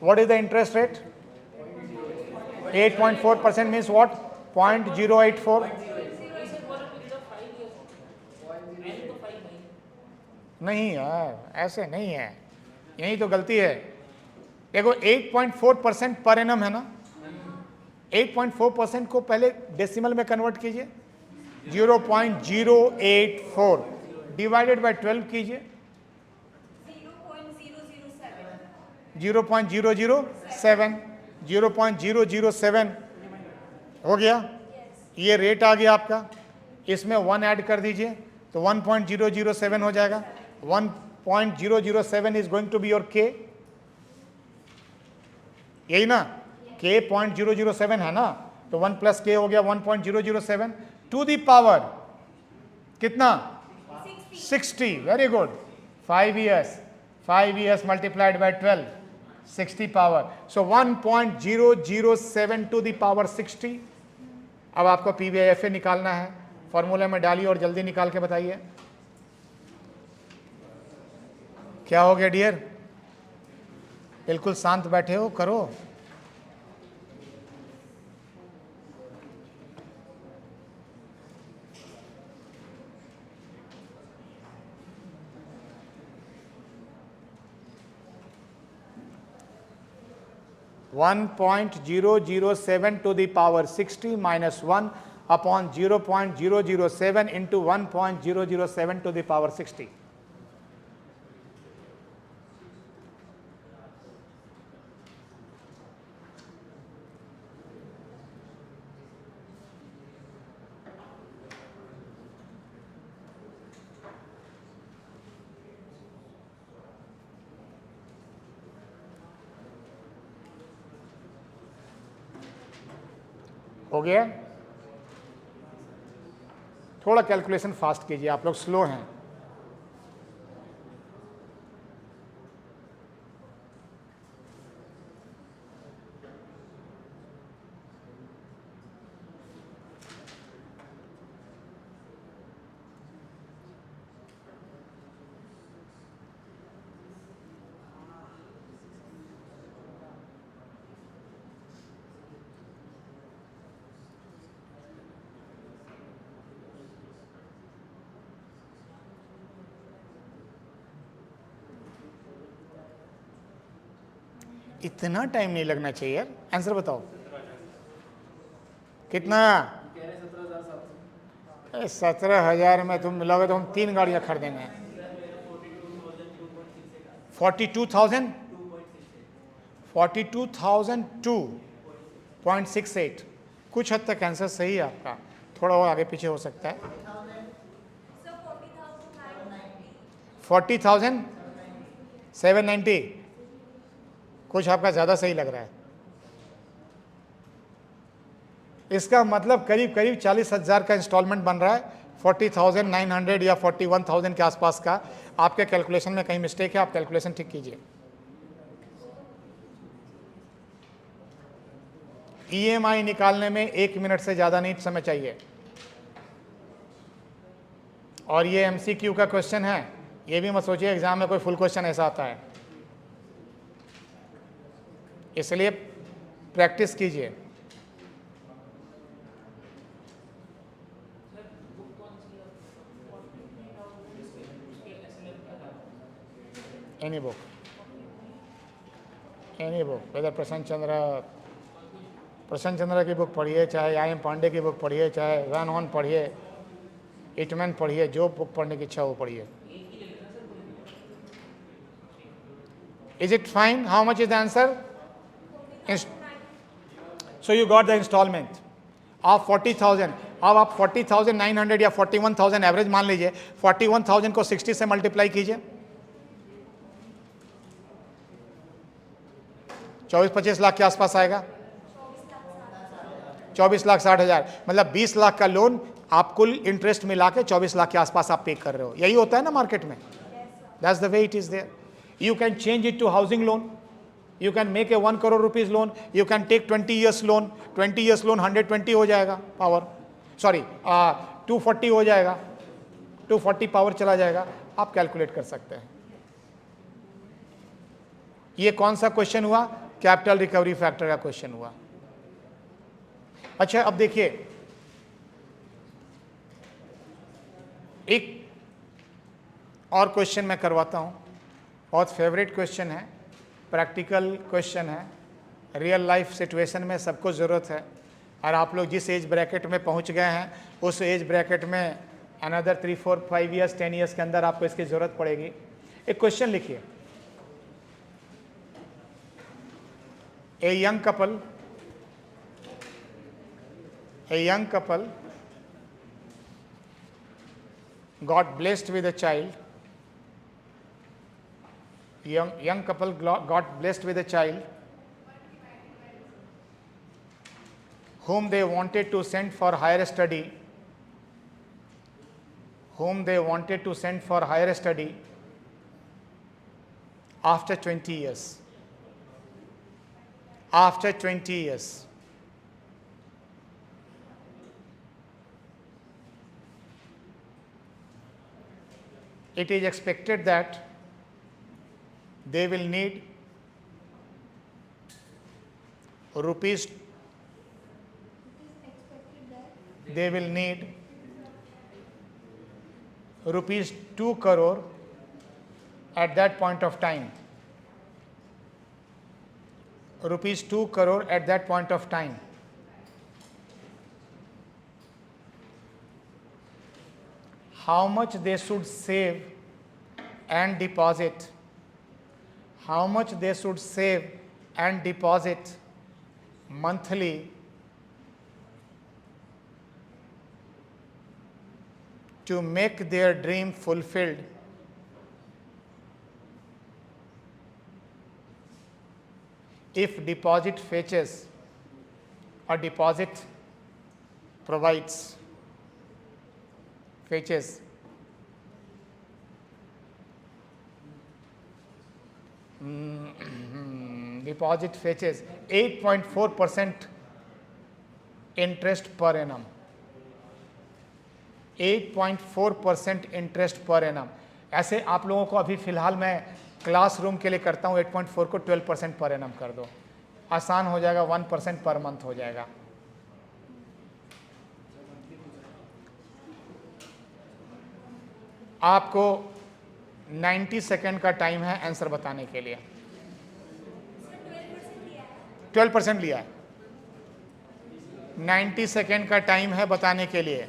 What is the interest rate? 8.4% means what? 0.084. नहीं यार, ऐसे नहीं है, यही तो गलती है। देखो 8.4% पर एनम है ना, 8.4% को पहले डेसिमल में कन्वर्ट कीजिए, 0.084 डिवाइडेड बाय 12 कीजिए, 0.007 0.007 हो गया। ये रेट आ गया आपका, इसमें 1 ऐड कर दीजिए तो 1.007 हो जाएगा। 1.007 is going to be your k, यही ना, k 0.007 है ना, तो 1 प्लस k हो गया 1.007 टू दी पावर कितना? 60। Very good. 5 years multiplied by 12, 60 power. So 1.007 to the power 60। अब आपको PVFA निकालना है, फॉर्मूले में डालिए और जल्दी निकाल के बताइए क्या हो गया डियर। बिल्कुल शांत बैठे हो, करो। One 1.007 to the power 60 minus 1 upon 0.007 into 1.007 to the power 60. हो गया? थोड़ा कैलकुलेशन फास्ट कीजिए, आप लोग स्लो हैं। इतना टाइम नहीं लगना चाहिए यार। आंसर बताओ कितना? 17,000 में तुम मिलोगे तो हम 3 गाड़ियां खरीदेंगे। 42,000 42,002.68। कुछ हद तक आंसर सही है आपका, थोड़ा और आगे पीछे हो सकता है। 40,000 790, कुछ आपका ज़्यादा सही लग रहा है। इसका मतलब करीब करीब 40,000 का इंस्टॉलमेंट बन रहा है, 40,900 या 41,000 के आसपास का। आपके कैलकुलेशन में कहीं मिस्टेक है, आप कैलकुलेशन ठीक कीजिए। ईएमआई निकालने में 1 मिनट से ज़्यादा नहीं समय चाहिए। और ये एमसीक्यू का क्वेश्चन है, ये भी मत सोचिए एग्जाम में कोई फुल क्वेश्चन ऐसा आता है, इसलिए प्रैक्टिस कीजिए। एनी बुक वेदर प्रशांत चंद्र की बुक पढ़िए, चाहे आई.एम. पांडे की बुक पढ़िए, चाहे रन ऑन पढ़िए, इटमैन पढ़िए, जो बुक पढ़ने की इच्छा हो पढ़िए। Is it fine? How much is the answer? So you got the installment of 40,000. अब आप 40,900 या 41,000 एवरेज मान लीजिए, 41,000 को 60 से मल्टीप्लाई कीजिए, 24-25 लाख के आसपास आएगा, 24,60,000, मतलब 20 लाख का लोन आप कुल इंटरेस्ट मिला के 24 लाख के आसपास आप पे कर रहे हो। यही होता है ना मार्केट में। That's the way it is there. You can change it to housing loan. You can make a 1 crore rupees loan. You can take 20 years loan. 20 years loan 120 हो जाएगा पावर, सॉरी 240 हो जाएगा, 240 पावर चला जाएगा। आप calculate कर सकते हैं। ये कौन सा क्वेश्चन हुआ? कैपिटल रिकवरी फैक्टर का क्वेश्चन हुआ। अच्छा, अब देखिए एक और क्वेश्चन मैं करवाता हूं, बहुत फेवरेट क्वेश्चन है, प्रैक्टिकल क्वेश्चन है, रियल लाइफ सिचुएशन में सबको ज़रूरत है। और आप लोग जिस एज ब्रैकेट में पहुंच गए हैं, उस एज ब्रैकेट में अनदर 3, 4, 5 ईयर्स 10 ईयर्स के अंदर आपको इसकी ज़रूरत पड़ेगी। एक क्वेश्चन लिखिए, a young couple got blessed with a child. Young couple got blessed with a child whom they wanted to send for higher study, after 20 years. It is expected that they will need rupees 2 crore at that point of time. Rupees 2 crore at that point of time. How much they should save and deposit? How much they should save and deposit monthly to make their dream fulfilled? If deposit fetches or deposit provides, fetches, deposit fetches 8.4% interest per annum. 8.4% interest per annum. ऐसे आप लोगों को अभी फिलहाल मैं classroom के लिए करता हूँ, 8.4 को 12% पर एनम कर दो, आसान हो जाएगा, 1% पर मंथ हो जाएगा। आपको 90 सेकेंड का टाइम है आंसर बताने के लिए। 12% लिया है, 90 सेकेंड का टाइम है बताने के लिए।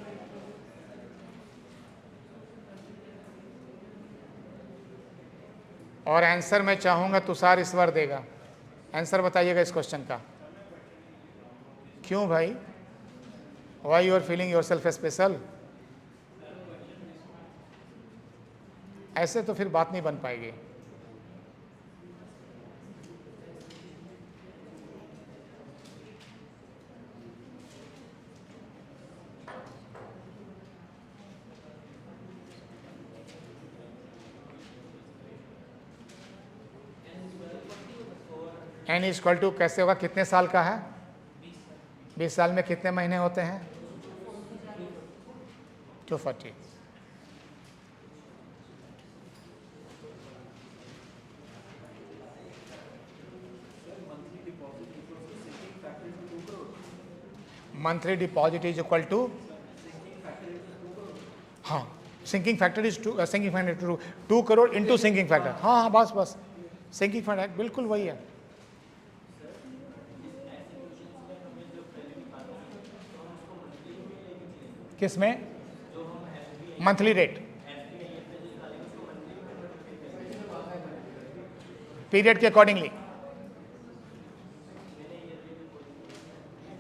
और आंसर मैं चाहूंगा तुषार ईश्वर देगा। आंसर बताइएगा इस क्वेश्चन का। क्यों भाई? Why you are feeling yourself special? ऐसे तो फिर बात नहीं बन पाएगी। n इक्वल टू कैसे होगा, कितने साल का है? 20 साल में कितने महीने होते हैं? 240। Monthly deposit is equal to, हाँ, sinking factor is 2 crore into sinking factor. हाँ हाँ, बस बस, सिंकिंग फैक्टर बिल्कुल वही है। किसमें? मंथली रेट, पीरियड के अकॉर्डिंगली।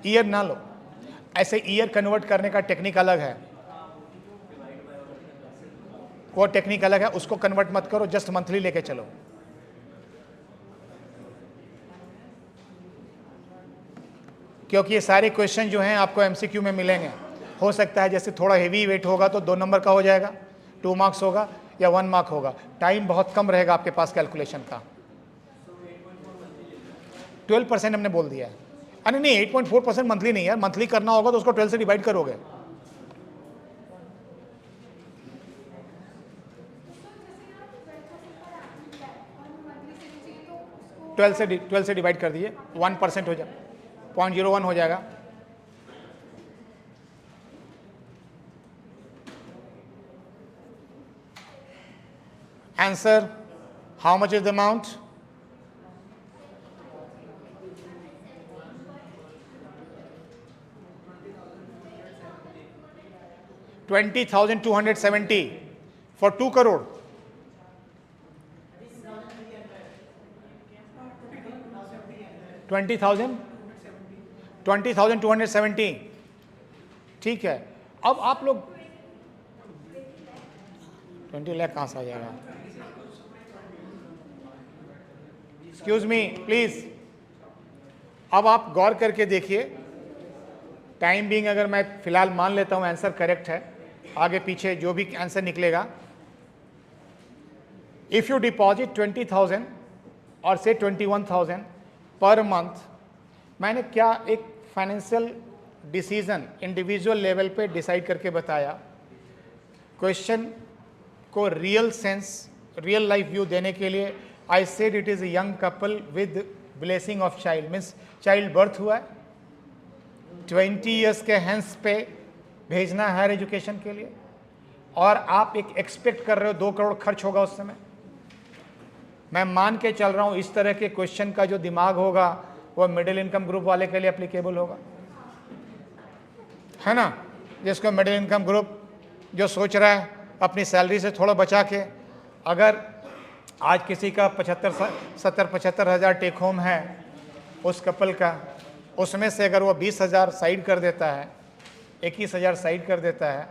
ईयर ना लो, ऐसे ईयर कन्वर्ट करने का टेक्निक अलग है, वो टेक्निक अलग है, उसको कन्वर्ट मत करो, जस्ट मंथली लेके चलो। क्योंकि ये सारे क्वेश्चन जो हैं आपको एमसीक्यू में मिलेंगे। हो सकता है जैसे थोड़ा हेवी वेट होगा तो 2 नंबर का हो जाएगा, 2 मार्क्स होगा, या 1 मार्क होगा। टाइम बहुत कम रहेगा आपके पास कैलकुलेशन का। 12% हमने बोल दिया है। अरे नहीं, 8.4% मंथली नहीं है, मंथली करना होगा तो उसको 12 से डिवाइड करोगे। 12 से डिवाइड कर दिए, 1% हो जाए, 0.01 हो जाएगा। Answer, how much is the amount? $20,270 for 2 crore. $20,270, ठीक है। अब आप लोग 20 लाख कहाँ से आ जाएगा? एक्सक्यूज मी प्लीज, अब आप गौर करके देखिए। टाइम बीइंग अगर मैं फिलहाल मान लेता हूं आंसर करेक्ट है, आगे पीछे जो भी आंसर निकलेगा, इफ यू डिपॉजिट 20,000 और से 21,000 पर मंथ, मैंने क्या एक फाइनेंशियल डिसीजन इंडिविजुअल लेवल पे डिसाइड करके बताया। क्वेश्चन को real sense, real life view देने के लिए I said it is a young couple with blessing of child, means child birth हुआ है, 20 ईयर्स के हैंस पे भेजना है हायर एजुकेशन के लिए, और आप एक एक्सपेक्ट कर रहे हो 2 करोड़ खर्च होगा उस समय। मैं मान के चल रहा हूं इस तरह के क्वेश्चन का जो दिमाग होगा वो मिडिल इनकम ग्रुप वाले के लिए एप्लीकेबल होगा, है ना। जिसको मिडिल इनकम ग्रुप जो सोच रहा है अपनी सैलरी से थोड़ा बचा के, अगर आज किसी का 75 हज़ार टेक होम है उस कपल का, उसमें से अगर वो 20,000 साइड कर देता है, 21,000 साइड कर देता है,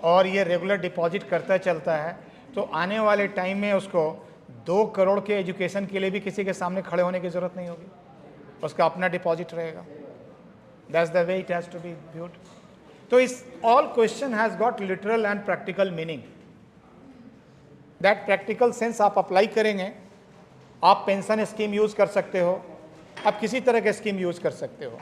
और ये रेगुलर डिपॉजिट करता चलता है, तो आने वाले टाइम में उसको 2 करोड़ के एजुकेशन के लिए भी किसी के सामने खड़े होने की ज़रूरत नहीं होगी, उसका अपना डिपॉजिट रहेगा। That's the way it has to be viewed. तो इस all question has got literal and practical meaning. That practical sense आप अप्लाई करेंगे, आप पेंशन स्कीम यूज़ कर सकते हो, आप किसी तरह के स्कीम यूज़ कर सकते हो।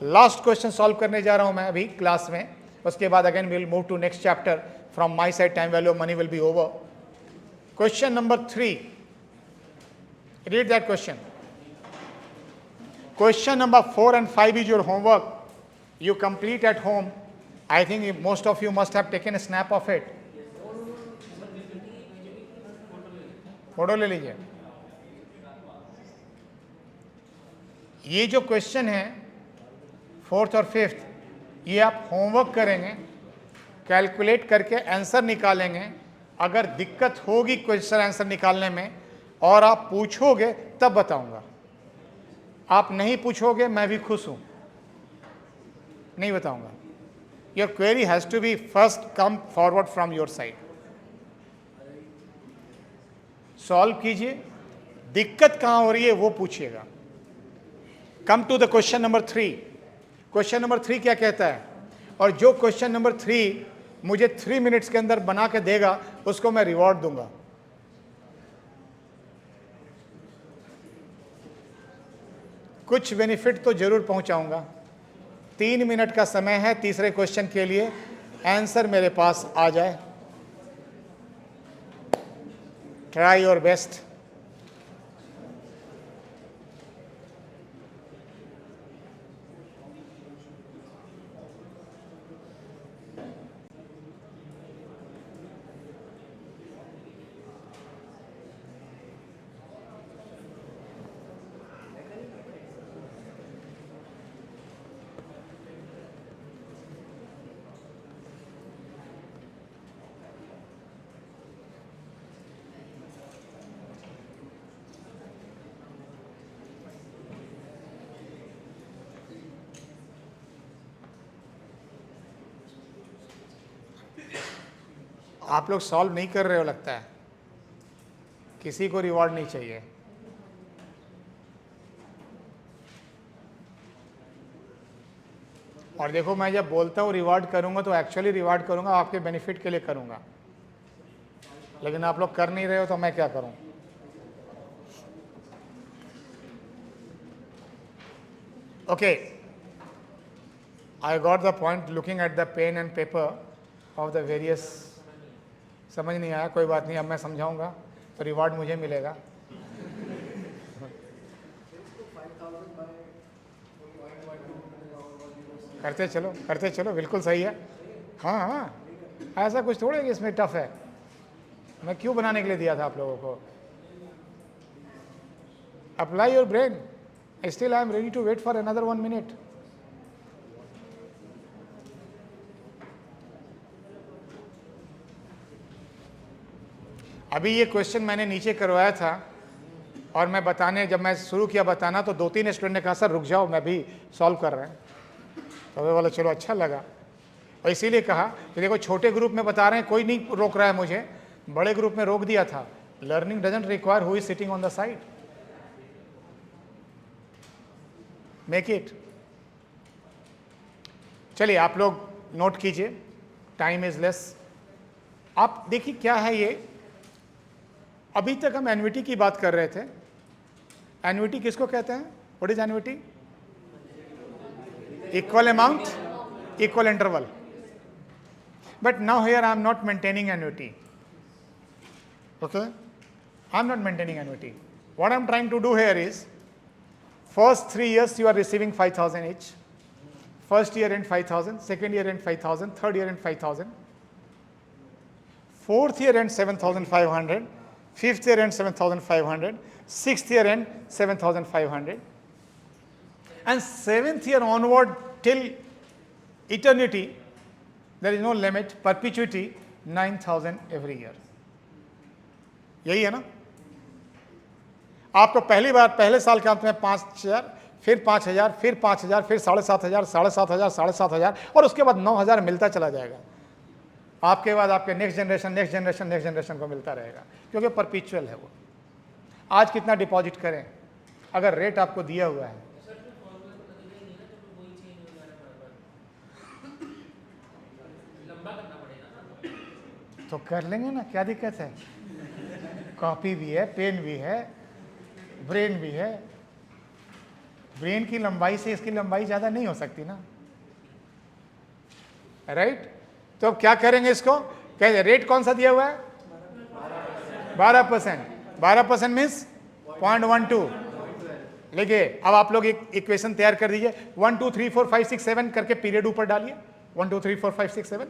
लास्ट क्वेश्चन सॉल्व करने जा रहा हूं मैं अभी क्लास में, उसके बाद again we will move to next chapter. From my side time value of money will be over. Question number 3, read that question. Question number 4 and 5 is your homework. You complete at home. I think most of you must have taken a snap of it. Photo ले लीजिए। ये जो question है 4th और 5th, ये आप homework करेंगे, calculate करके आंसर निकालेंगे। अगर दिक्कत होगी क्वेश्चन आंसर निकालने में और आप पूछोगे तब बताऊंगा, आप नहीं पूछोगे मैं भी खुश हूं, नहीं बताऊंगा। Your query has to be first come forward from your side. Solve कीजिए, दिक्कत कहां हो रही है वो पूछिएगा। Come to the question number 3। Question number 3 क्या कहता है, और जो क्वेश्चन नंबर 3 मुझे 3 मिनट्स के अंदर बना के देगा उसको मैं रिवॉर्ड दूंगा। कुछ बेनिफिट तो जरूर पहुंचाऊंगा। 3 मिनट का समय है तीसरे क्वेश्चन के लिए, आंसर मेरे पास आ जाए। Try your best. आप लोग सॉल्व नहीं कर रहे हो लगता है, किसी को रिवॉर्ड नहीं चाहिए। और देखो, मैं जब बोलता हूँ रिवॉर्ड करूंगा तो एक्चुअली रिवॉर्ड करूंगा, आपके बेनिफिट के लिए करूंगा, लेकिन आप लोग कर नहीं रहे हो तो मैं क्या करूं। Okay, I got the point looking at the pen and paper of the various. समझ नहीं आया, कोई बात नहीं, अब मैं समझाऊंगा तो रिवॉर्ड मुझे मिलेगा। करते चलो, बिल्कुल सही है। हाँ हाँ, ऐसा कुछ थोड़ा कि इसमें टफ है, मैं क्यों बनाने के लिए दिया था आप लोगों को। Apply your brain, still I am ready to wait for another 1 minute. अभी ये क्वेश्चन मैंने नीचे करवाया था और मैं बताने, जब मैं शुरू किया बताना तो 2-3 स्टूडेंट ने कहा सर रुक जाओ, मैं भी सॉल्व कर रहे हैं। तो वे बोला चलो अच्छा लगा, और इसीलिए कहा कि देखो छोटे ग्रुप में बता रहे हैं, कोई नहीं रोक रहा है मुझे, बड़े ग्रुप में रोक दिया था। Learning doesn't require who is sitting on the side, make it. चलिए आप लोग नोट कीजिए, टाइम इज लेस। आप देखिए क्या है ये, अभी तक हम एन्युटी की बात कर रहे थे। एन्युटी किसको कहते हैं? What is annuity? Equal amount, equal interval. But now here I am not maintaining annuity, okay, I am not maintaining annuity. What I am trying to do here is, first 3 years you are receiving 5,000 each. First year end 5,000, second year end 5,000, third year end 5,000, fourth year end 7,500, fifth year end 7,500, sixth year end 7,500, and seventh year onward till eternity, there is no limit, perpetuity, 9,000 every year. यही है ना? आपको पहली बार पहले साल के अंत में 5,000, फिर 5,000, फिर 5,000, फिर 7,500, 7,500, 7,500 और उसके बाद 9,000 मिलता चला जाएगा। आपके बाद आपके नेक्स्ट जनरेशन को मिलता रहेगा, क्योंकि परपिचुअल है वो। आज कितना डिपॉजिट करें, अगर रेट आपको दिया हुआ है तो कर लेंगे ना, क्या दिक्कत है। कॉपी भी है, पेन भी है, ब्रेन भी है। ब्रेन की लंबाई से इसकी लंबाई ज्यादा नहीं हो सकती ना, राइट? तो अब क्या करेंगे इसको, क्या रेट कौन सा दिया हुआ है? 12%। 12% मीन्स 0.12। लिखिए, अब आप लोग एक इक्वेशन तैयार कर दीजिए, 1 2 3 4 5 6 7 करके पीरियड ऊपर डालिए। 1 2 3 4 5 6 7,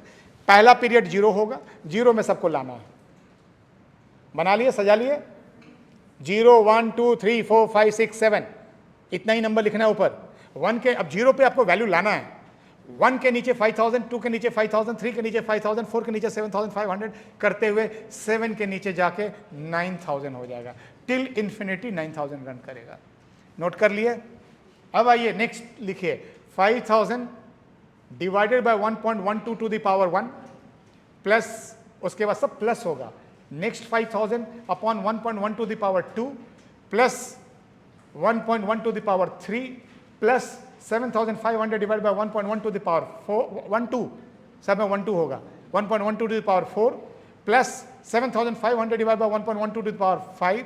पहला पीरियड 0 होगा, 0 में सबको लाना है। बना लिए, सजा लिए, 0 1 2 3 4 5 6 7, इतना ही नंबर लिखना है ऊपर। 1 के, अब 0 पे आपको वैल्यू लाना है। 1 के नीचे 5,000, 2 के नीचे 5,000, 3 के नीचे 5,000, 4 के नीचे 7,500 करते हुए 7 के नीचे जाके 9,000 हो जाएगा। टिल इन्फिनिटी 9,000 रन करेगा। नोट कर लिए? अब आइए नेक्स्ट लिखिए, 5,000 divided by 1.12 to the power 1 plus, उसके बाद सब प्लस होगा, next 5000 upon 1.1 to the power 2 plus 1.1 to the power 3 plus 7500 divide by 1.1 to the power 12 सब में 12 होगा 1.1 to the power 4 plus 7500 divide by 1.1 to the power 5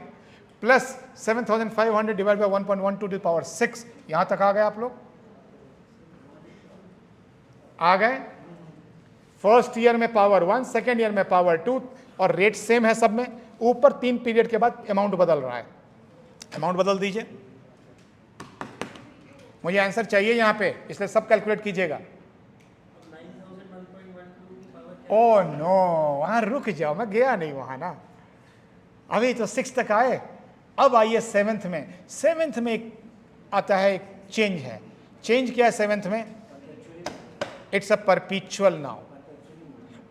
plus 7500 divide by 1.1 to the power 6। यहां तक आ गए आप लोग? आ गए? फर्स्ट ईयर में पावर 1, सेकेंड ईयर में पावर 2 और रेट सेम है सब में। ऊपर 3 पीरियड के बाद अमाउंट बदल रहा है। अमाउंट बदल दीजिए, मुझे आंसर चाहिए यहां पे, इसलिए सब कैलकुलेट कीजिएगा। ओ नो, वहां रुक जाओ, मैं गया नहीं वहां ना, अभी तो 6 तक आए। अब आइए 7th में। 7th में एक आता है, एक चेंज है। चेंज क्या है 7th में? It's a परपीचुअल now.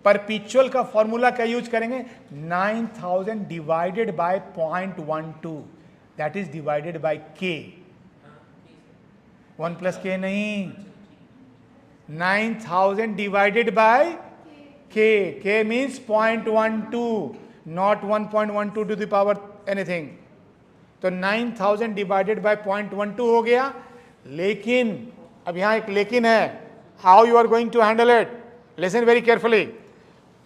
परपीचुअल का फॉर्मूला क्या यूज करेंगे? 9000 divided by 0.12, that is divided by k. 1 plus k नहीं, 9000 divided by k means 0.12, not 1.12 to the power anything. तो 9000 डिवाइडेड बाय 0.12 हो गया। लेकिन अब यहां एक लेकिन है, how you are going to handle it? Listen very carefully.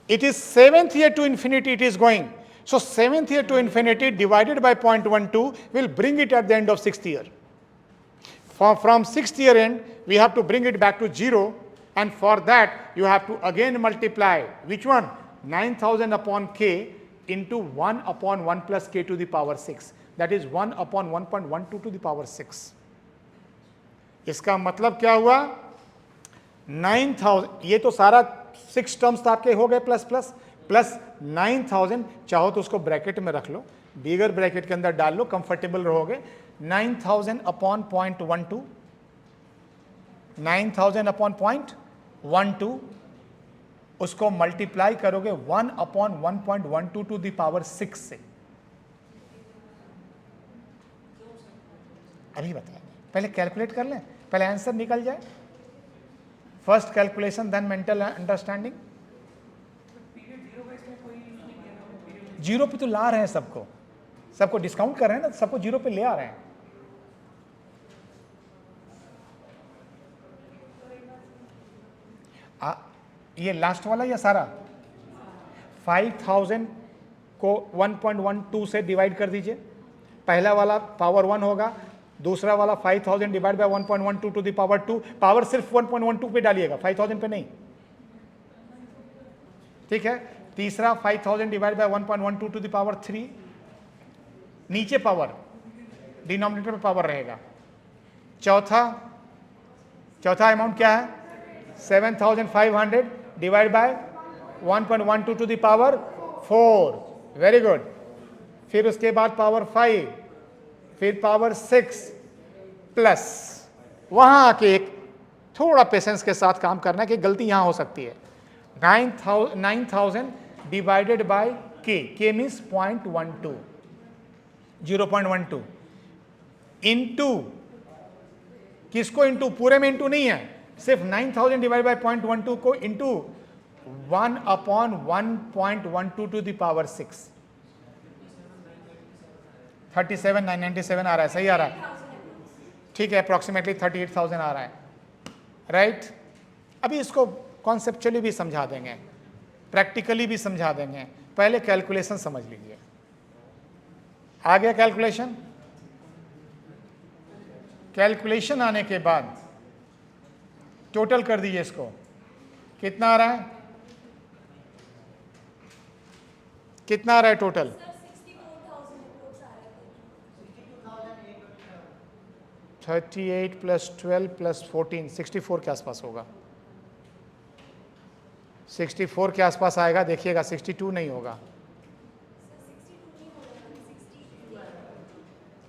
It is 7th year to infinity it is going. So 7th year to infinity divided by 0.12 will bring it at the end of 6th year. From 6th year end, we have to bring it back to 0, and for that you have to again multiply which one? 9000 upon k into 1 upon 1 plus k to the power 6. That is 1 upon 1.12 to the power 6. इसका मतलब क्या हुआ? 9000, ये तो सारा 6 terms आपके हो गए प्लस प्लस प्लस 9000, चाहो तो उसको ब्रैकेट में रख लो, बिगर ब्रैकेट के अंदर डाल लो, कंफर्टेबल रहोगे। 9000 अपॉन 0.12, 9000 अपॉन 0.12, उसको मल्टीप्लाई करोगे 1 अपॉन 1.12 टू द पावर 6 से। अभी बताएंगे, पहले कैलकुलेट कर लें, पहले आंसर निकल जाए। First calculation then mental understanding. Zero पे तो ला रहे हैं सबको, सबको डिस्काउंट कर रहे हैं ना, सबको जीरो पे ले आ रहे हैं। ये लास्ट वाला या सारा? 5000 को 1.12 से डिवाइड कर दीजिए। पहला वाला पावर 1 होगा, दूसरा वाला 5000 divide by 1.12 to the power 2। Power सिर्फ 1.12 पे डालिएगा, 5000 पे नहीं, ठीक है। तीसरा 5000 divide by 1.12 to the power 3, नीचे पावर, डिनोमिनेटर पे पावर रहेगा। चौथा अमाउंट क्या है? 7500 divide by 1.12 to the power 4। Very good. फिर उसके बाद पावर 5, फिर पावर 6 प्लस, वहां आके एक थोड़ा पेशेंस के साथ काम करना है कि गलती यहां हो सकती है। 9000 divided by k means 0.12, 0.12 into, किसको इंटू? पूरे में इंटू नहीं है, सिर्फ 9000 डिवाइड बाय 0.12 को into 1 upon 1.12 to the power 6। 37,997 आ रहा है, सही आ रहा है, ठीक है। अप्रॉक्सीमेटली 38,000 आ रहा है, राइट। अभी इसको कॉन्सेप्चुअली भी समझा देंगे, प्रैक्टिकली भी समझा देंगे, पहले कैलकुलेशन समझ लीजिए। आ गया कैलकुलेशन? कैलकुलेशन आने के बाद टोटल कर दीजिए इसको, कितना आ रहा है? कितना आ रहा है टोटल? 38 प्लस 12 प्लस 14, 64 के आसपास होगा। 64 के आसपास आएगा, देखिएगा 62 नहीं होगा।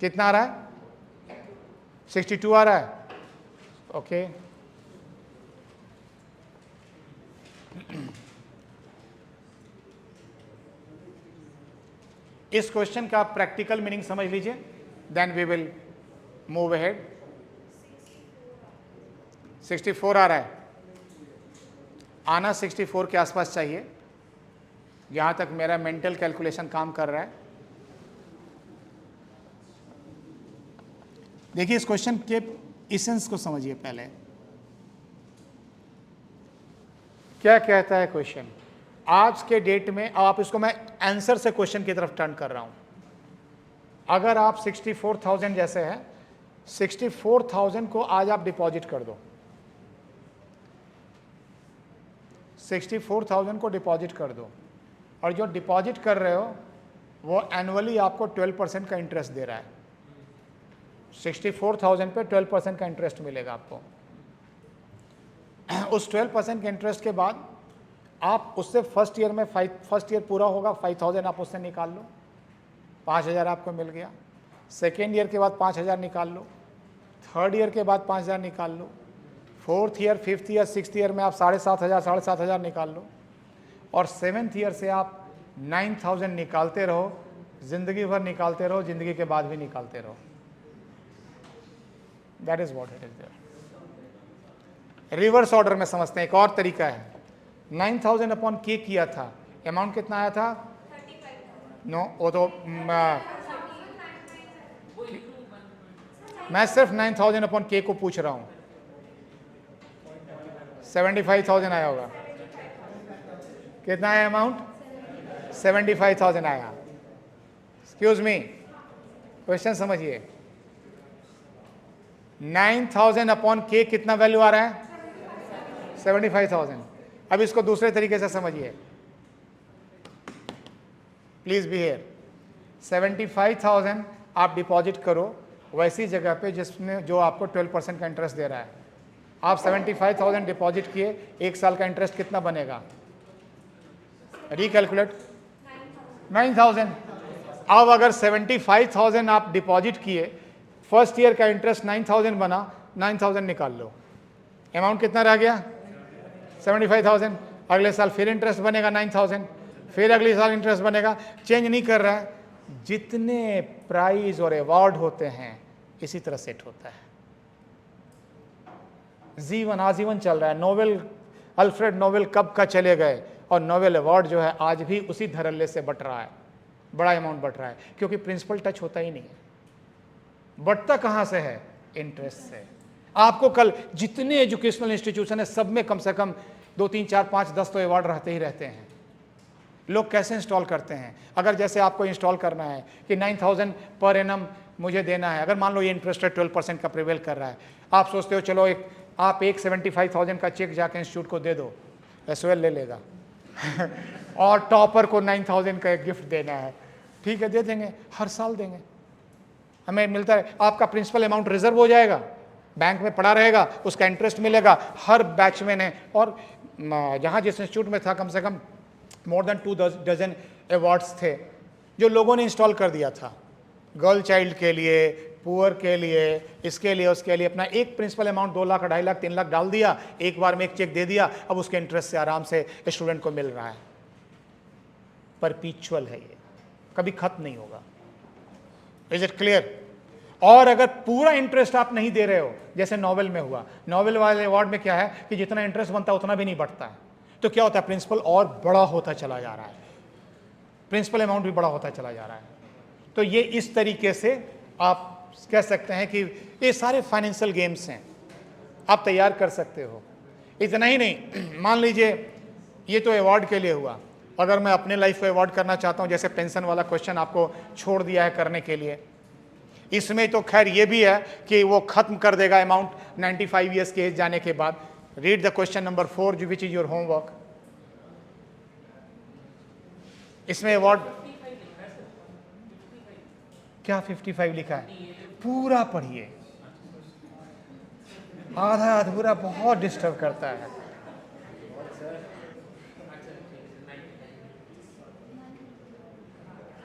कितना आ रहा है? 62 आ रहा है, ओके। इस क्वेश्चन का प्रैक्टिकल मीनिंग समझ लीजिए, then we will move ahead. 64 आ रहा है, आना 64 के आसपास चाहिए। जहां तक मेरा मेंटल कैलकुलेशन काम कर रहा है। देखिए इस क्वेश्चन के इसेंस को समझिए पहले। क्या कहता है क्वेश्चन आज के डेट में? आप इसको, मैं आंसर से क्वेश्चन की तरफ टर्न कर रहा हूं। अगर आप 64,000 जैसे है, 64,000 को आज आप डिपॉजिट कर दो, 64,000 को डिपॉजिट कर दो, और जो डिपॉजिट कर रहे हो वो एनुअली आपको 12% का इंटरेस्ट दे रहा है। 64,000 पे 12% का इंटरेस्ट मिलेगा आपको। उस 12% के इंटरेस्ट के बाद आप उससे फर्स्ट ईयर पूरा होगा 5,000 आप उससे निकाल लो, 5,000 आपको मिल गया। सेकेंड ईयर के बाद 5,000 निकाल लो, थर्ड ईयर के बाद 5,000 निकाल लो, fourth year, fifth year, sixth year में आप 7,500 निकाल लो, और सेवेंथ ईयर से आप 9,000 निकालते रहो, जिंदगी भर निकालते रहो, जिंदगी के बाद भी निकालते रहो। That is what it is there. Reverse order में समझते हैं, एक और तरीका है। 9,000 अपॉन के किया था, अमाउंट कितना आया था? नो, वो तो मैं सिर्फ 9,000 अपॉन के को पूछ रहा हूं। 75,000 आया होगा। कितना आया अमाउंट? 75,000 आया। एक्सक्यूज मी, क्वेश्चन समझिए। 9,000 अपॉन के कितना वैल्यू आ रहा है? 75,000। अब इसको दूसरे तरीके से समझिए, प्लीज बी हियर। 75,000 आप डिपॉजिट करो वैसी जगह पे जिसमें जो आपको 12% का इंटरेस्ट दे रहा है। आप 75,000 डिपॉजिट किए, एक साल का इंटरेस्ट कितना बनेगा? रिकैलकुलेट। 9,000। अब अगर 75,000 आप डिपॉजिट किए, फर्स्ट ईयर का इंटरेस्ट 9,000 बना, 9,000 निकाल लो, अमाउंट कितना रह गया? 75,000। अगले साल फिर इंटरेस्ट बनेगा 9,000, फिर अगले साल इंटरेस्ट बनेगा, चेंज नहीं कर रहा है। जितने प्राइज और अवार्ड होते हैं इसी तरह सेट होता है। जीवन आजीवन चल रहा है। नोबेल, अल्फ्रेड नोबेल कब का चले गए, और नोबेल अवार्ड जो है आज भी उसी धड़ल्ले से बट रहा है, बड़ा अमाउंट बट रहा है, क्योंकि प्रिंसिपल टच होता ही नहीं है। बढ़ता कहां से है? इंटरेस्ट से। आपको कल जितने एजुकेशनल इंस्टीट्यूशन है सब में कम से कम 2, 3, 4, 5, 10 तो अवार्ड रहते ही रहते हैं। लोग कैसे इंस्टॉल करते हैं? अगर जैसे आपको इंस्टॉल करना है कि 9,000 पर एनम मुझे देना है, अगर मान लो ये इंटरेस्ट रेट 12% का प्रिवेल कर रहा है, आप सोचते हो चलो आप 75,000 का चेक जाके इंस्टीट्यूट को दे दो, एसओएल ले लेगा और टॉपर को 9,000 का एक गिफ्ट देना है, ठीक है दे देंगे, हर साल देंगे, हमें मिलता है। आपका प्रिंसिपल अमाउंट रिजर्व हो जाएगा, बैंक में पड़ा रहेगा, उसका इंटरेस्ट मिलेगा हर बैच में। और जहाँ जिस इंस्टीट्यूट में था कम से कम मोर देन 2 डजन अवार्ड्स थे जो लोगों ने इंस्टॉल कर दिया था, गर्ल चाइल्ड के लिए, पुअर के लिए, इसके लिए, उसके लिए। अपना एक प्रिंसिपल अमाउंट 2 लाख, 2.5 लाख, 3 लाख डाल दिया, एक बार में एक चेक दे दिया, अब उसके इंटरेस्ट से आराम से स्टूडेंट को मिल रहा है। परपीचुअल है ये, कभी खत्म नहीं होगा। Is it clear? और अगर पूरा इंटरेस्ट आप नहीं दे रहे हो, जैसे नोबेल में हुआ, नोबेल वाले अवार्ड में क्या है कि जितना इंटरेस्ट बनता है उतना भी नहीं बढ़ता है, तो क्या होता है? प्रिंसिपल और बड़ा होता चला जा रहा है, प्रिंसिपल अमाउंट भी बड़ा होता चला जा रहा है। तो ये इस तरीके से आप कह सकते हैं कि ये सारे फाइनेंशियल गेम्स हैं, आप तैयार कर सकते हो। इतना ही नहीं, मान लीजिए ये तो अवार्ड के लिए हुआ, अगर मैं अपने लाइफ को अवार्ड करना चाहता हूं, जैसे पेंशन वाला क्वेश्चन आपको छोड़ दिया है करने के लिए, इसमें तो खैर ये भी है कि वो खत्म कर देगा अमाउंट 95 ईयर्स के एज जाने के बाद। Read the question number 4 which is your homework. इसमें अवार्ड क्या 55 लिखा है? पूरा पढ़िए, आधा अधूरा बहुत डिस्टर्ब करता है।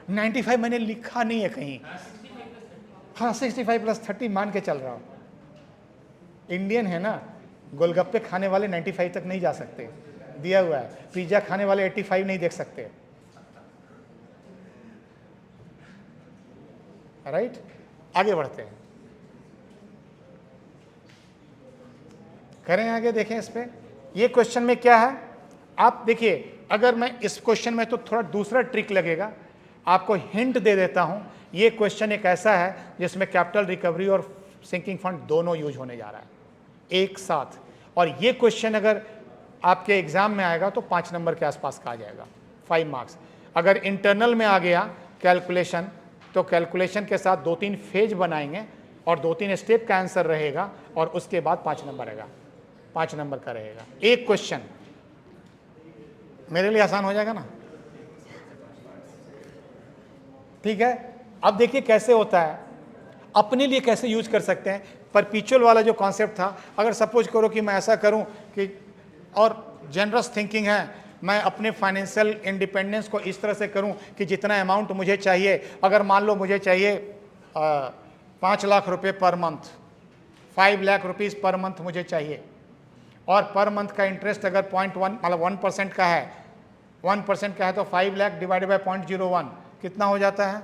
नाइन्टी 95 मैंने लिखा नहीं है कहीं। हाँ 65 + 30 मान के चल रहा हूं। इंडियन है ना, गोलगप्पे खाने वाले 95 तक नहीं जा सकते, दिया हुआ है। पिज्जा खाने वाले 85 नहीं देख सकते, राइट? आगे बढ़ते हैं, करें आगे, देखें इस पे। ये क्वेश्चन में क्या है, आप देखिए अगर मैं इस क्वेश्चन में तो थोड़ा दूसरा ट्रिक लगेगा, आपको हिंट दे देता हूं। ये क्वेश्चन एक ऐसा है जिसमें कैपिटल रिकवरी और सिंकिंग फंड दोनों यूज होने जा रहा है एक साथ, और ये क्वेश्चन अगर आपके एग्जाम में आएगा तो 5 नंबर के आसपास का आ जाएगा, 5 मार्क्स। अगर इंटरनल में आ गया कैलकुलेशन, तो कैलकुलेशन के साथ 2-3 फेज बनाएंगे और 2-3 स्टेप का आंसर रहेगा, और उसके बाद 5 नंबर रहेगा, 5 नंबर का रहेगा एक क्वेश्चन। मेरे लिए आसान हो जाएगा ना? ठीक है। अब देखिए कैसे होता है, अपने लिए कैसे यूज कर सकते हैं। परपीचुअल वाला जो कॉन्सेप्ट था, अगर सपोज करो कि मैं ऐसा करूं कि, और जनरस थिंकिंग है, मैं अपने फाइनेंशियल इंडिपेंडेंस को इस तरह से करूं कि जितना अमाउंट मुझे चाहिए, अगर मान लो मुझे चाहिए 5 लाख रुपए per month, 5 lakh rupees per month मुझे चाहिए, और पर मंथ का इंटरेस्ट अगर 0.1 मतलब 1% का है, 1% का है, तो 5 लाख डिवाइडेड बाय 0.01 कितना हो जाता है?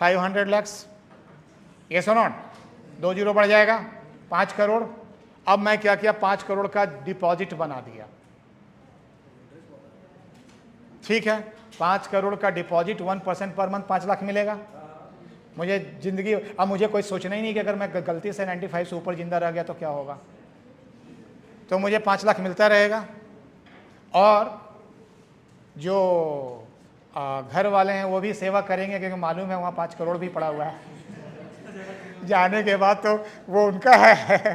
500 लैक्स। ये सुनो, 2 जीरो बढ़ जाएगा, 5 करोड़। अब मैं क्या किया, 5 करोड़ का डिपॉजिट बना दिया। ठीक है, 5 करोड़ का डिपॉजिट, 1% पर मंथ, 5 लाख मिलेगा मुझे जिंदगी। अब मुझे कोई सोचना ही नहीं कि अगर मैं गलती से 95 से ऊपर जिंदा रह गया तो क्या होगा, तो मुझे 5 लाख मिलता रहेगा। और जो घर वाले हैं वो भी सेवा करेंगे, क्योंकि मालूम है वहाँ 5 करोड़ भी पड़ा हुआ है जाने के बाद, तो वो उनका है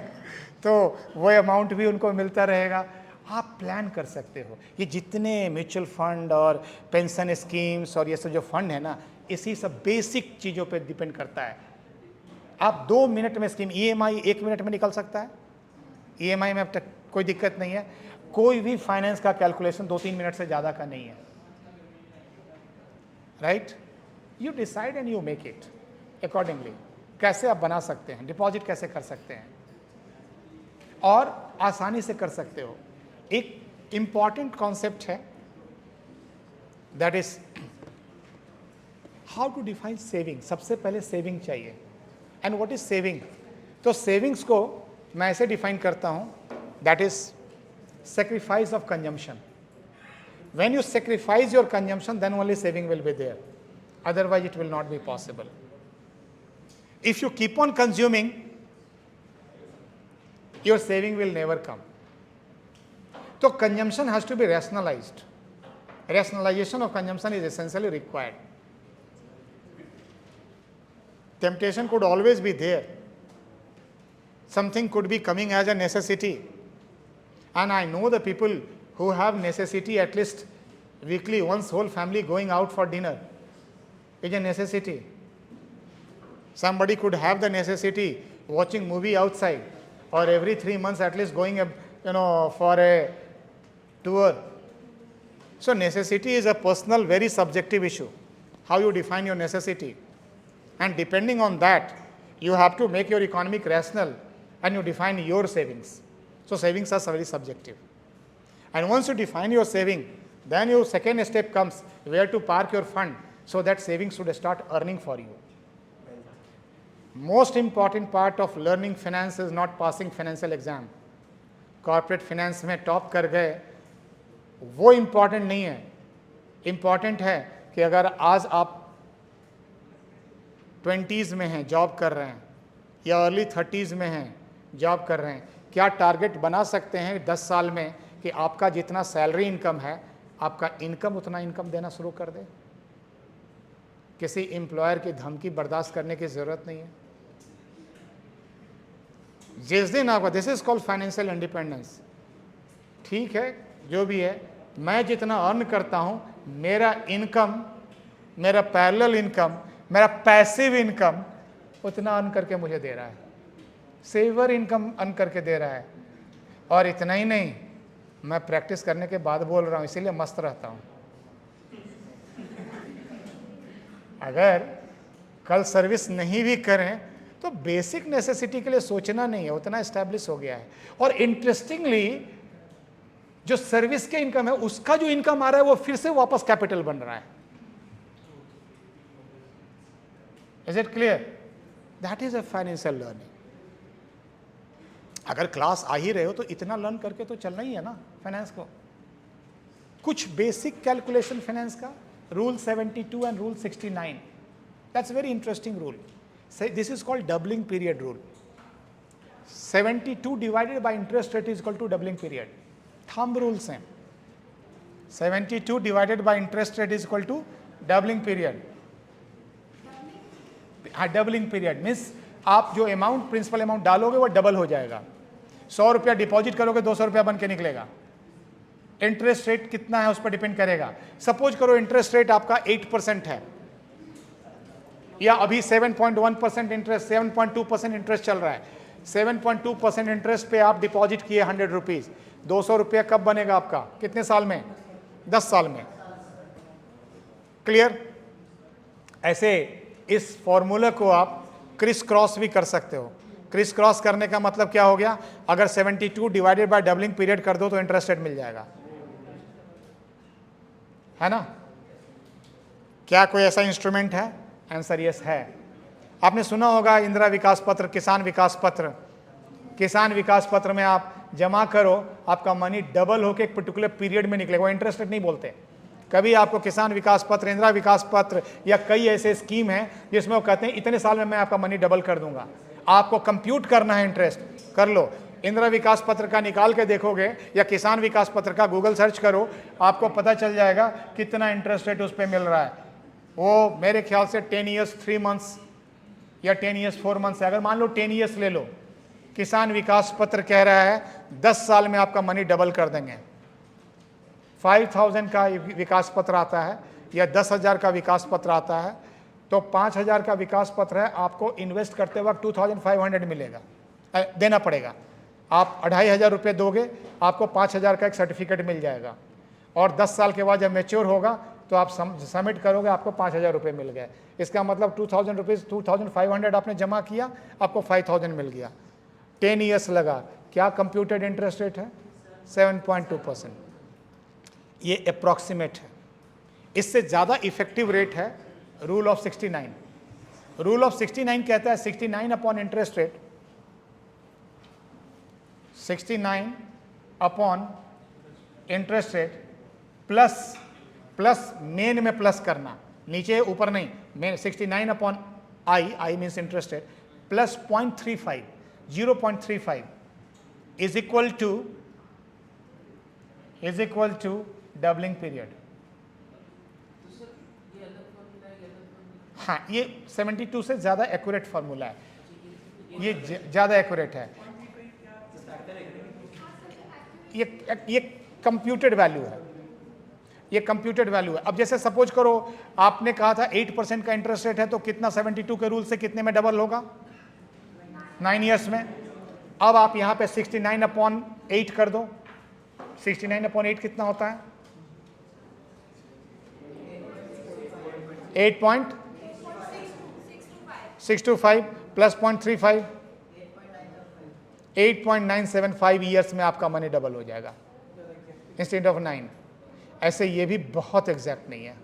तो वो अमाउंट भी उनको मिलता रहेगा। आप प्लान कर सकते हो। ये जितने म्यूचुअल फंड और पेंशन स्कीम्स और ये सब जो फंड है ना, इसी सब बेसिक चीज़ों पे डिपेंड करता है। आप 2 मिनट में स्कीम, EMI 1 मिनट में निकल सकता है। EMI में अब तक कोई दिक्कत नहीं है। कोई भी फाइनेंस का कैलकुलेशन 2-3 मिनट से ज़्यादा का नहीं है, right? You decide and you make it accordingly. कैसे आप बना सकते हैं, डिपॉजिट कैसे कर सकते हैं, और आसानी से कर सकते हो। एक इंपॉर्टेंट कॉन्सेप्ट है, that is how to define saving. सबसे पहले सेविंग चाहिए। And what is saving? तो सेविंग्स को मैं ऐसे डिफाइन करता हूं, that is sacrifice of consumption. When you sacrifice your consumption, then only saving will be there. Otherwise, it will not be possible. If you keep on consuming, your saving will never come. So, consumption has to be rationalized. Rationalization of consumption is essentially required. Temptation could always be there. Something could be coming as a necessity. And I know the people who have necessity at least weekly, once whole family going out for dinner is a necessity. Somebody could have the necessity watching movie outside, or every 3 months at least going for a tour. So necessity is a personal, very subjective issue, how you define your necessity. And depending on that, you have to make your economic rational and you define your savings. So savings are very subjective. And once you define your saving, then your second step comes where to park your fund so that savings should start earning for you. Most important part of learning finance is not passing financial exam. Corporate finance में top कर गए वो important नहीं है। Important है कि अगर आज आप 20s में हैं, जॉब कर रहे हैं, या अर्ली 30s में हैं, जॉब कर रहे हैं, क्या टारगेट बना सकते हैं 10 साल में कि आपका जितना सैलरी इनकम है, आपका इनकम उतना इनकम देना शुरू कर दे? किसी एम्प्लॉयर की धमकी बर्दाश्त करने की ज़रूरत नहीं है। जिस दिन आपका, this is called financial independence. ठीक है, जो भी है, मैं जितना अर्न करता हूं, मेरा इनकम, मेरा पैरेलल इनकम, मेरा पैसिव इनकम उतना अर्न करके मुझे दे रहा है, सेवर इनकम अर्न करके दे रहा है। और इतना ही नहीं, मैं प्रैक्टिस करने के बाद बोल रहा हूं, इसीलिए मस्त रहता हूं। अगर कल सर्विस नहीं भी करें तो बेसिक नेसेसिटी के लिए सोचना नहीं है, उतना एस्टैब्लिश हो गया है। और इंटरेस्टिंगली जो सर्विस के इनकम है, उसका जो इनकम आ रहा है वो फिर से वापस कैपिटल बन रहा है। Is it clear? That is a financial learning. अगर क्लास आ ही रहे हो तो इतना लर्न करके तो चलना ही है ना फाइनेंस को। कुछ बेसिक कैलकुलेशन फाइनेंस का, rule 72 and rule 69. That's very interesting rule. This is called doubling period rule. 72 divided by interest rate is equal to doubling period. Thumb rules हैं. 72 divided by interest rate is equal to doubling period. हाँ, doubling period means आप जो amount, principal amount डालोगे वो double हो जाएगा. 100 रुपया deposit करोगे 200 रुपया बन के निकलेगा. इंटरेस्ट रेट कितना है उस पर डिपेंड करेगा. सपोज करो इंटरेस्ट रेट आपका 8% है, या अभी 7.1% इंटरेस्ट, 7.2% इंटरेस्ट चल रहा है. 7.2% इंटरेस्ट पे आप डिपॉजिट किए 100 रुपीज. 200 रुपया कब बनेगा आपका? कितने साल में? 10 साल में. क्लियर? ऐसे इस फॉर्मूला को आप क्रिस क्रॉस भी कर सकते हो. क्रिस क्रॉस करने का मतलब क्या हो गया? अगर 72 डिवाइडेड बाय डबलिंग पीरियड कर दो तो इंटरेस्ट रेट मिल जाएगा, है ना? क्या कोई ऐसा इंस्ट्रूमेंट है? आंसर यस है. आपने सुना होगा इंदिरा विकास पत्र, किसान विकास पत्र. किसान विकास पत्र में आप जमा करो, आपका मनी डबल होकर एक पर्टिकुलर पीरियड में निकलेगा. वो इंटरेस्ट रेट नहीं बोलते. कभी आपको किसान विकास पत्र, इंदिरा विकास पत्र या कई ऐसे स्कीम हैं जिसमें वो कहते हैं इतने साल में मैं आपका मनी डबल कर दूंगा. आपको कंप्यूट करना है इंटरेस्ट, कर लो. इंदिरा विकास पत्र का निकाल के देखोगे या किसान विकास पत्र का गूगल सर्च करो, आपको पता चल जाएगा कितना इंटरेस्ट रेट उस पर मिल रहा है. वो मेरे ख्याल से 10 ईयर्स 3 मंथ्स या 10 ईयर्स 4 मंथ्स है. अगर मान लो 10 ईयर्स ले लो, किसान विकास पत्र कह रहा है 10 साल में आपका मनी डबल कर देंगे. 5000 का विकास पत्र आता है या 10,000 का विकास पत्र आता है, तो 5000 का विकास पत्र है, आपको इन्वेस्ट करते वक्त 2500 मिलेगा, देना पड़ेगा. आप 2500 रुपये दोगे, आपको 5000 का एक सर्टिफिकेट मिल जाएगा. और 10 साल के बाद जब मैच्योर होगा तो आप सबमिट करोगे, आपको 5000 रुपये मिल गए. इसका मतलब 2000 रुपीज़, 2500 आपने जमा किया, आपको 5000 मिल गया. 10 ईयर्स लगा. क्या कंप्यूटेड इंटरेस्ट रेट है? 7.2%. ये अप्रॉक्सीमेट है. इससे ज़्यादा इफेक्टिव रेट है रूल ऑफ 69. रूल ऑफ 69 कहता है 69 upon interest rate, 69 upon interest rate plus main में प्लस करना, नीचे ऊपर नहीं. Main 69 upon i means interest rate plus 0.35, 0.35 is equal to doubling period. हाँ, ये 72 से ज़्यादा एक्यूरेट फार्मूला है. ये ज़्यादा एक्यूरेट है. ये कंप्यूटेड वैल्यू है. ये कंप्यूटेड वैल्यू है. अब जैसे सपोज करो आपने कहा था 8% का इंटरेस्ट रेट है, तो कितना 72 के रूल से कितने में डबल होगा? 9 ईयर्स में. अब आप यहाँ पे 69 अपॉन 8 कर दो. 69 अपॉन 8 कितना होता है? 8.625 प्लस 0.35, 8.975 ईयर्स में आपका मनी डबल हो जाएगा इंस्टेड ऑफ 9. ऐसे ये भी बहुत एग्जैक्ट नहीं है.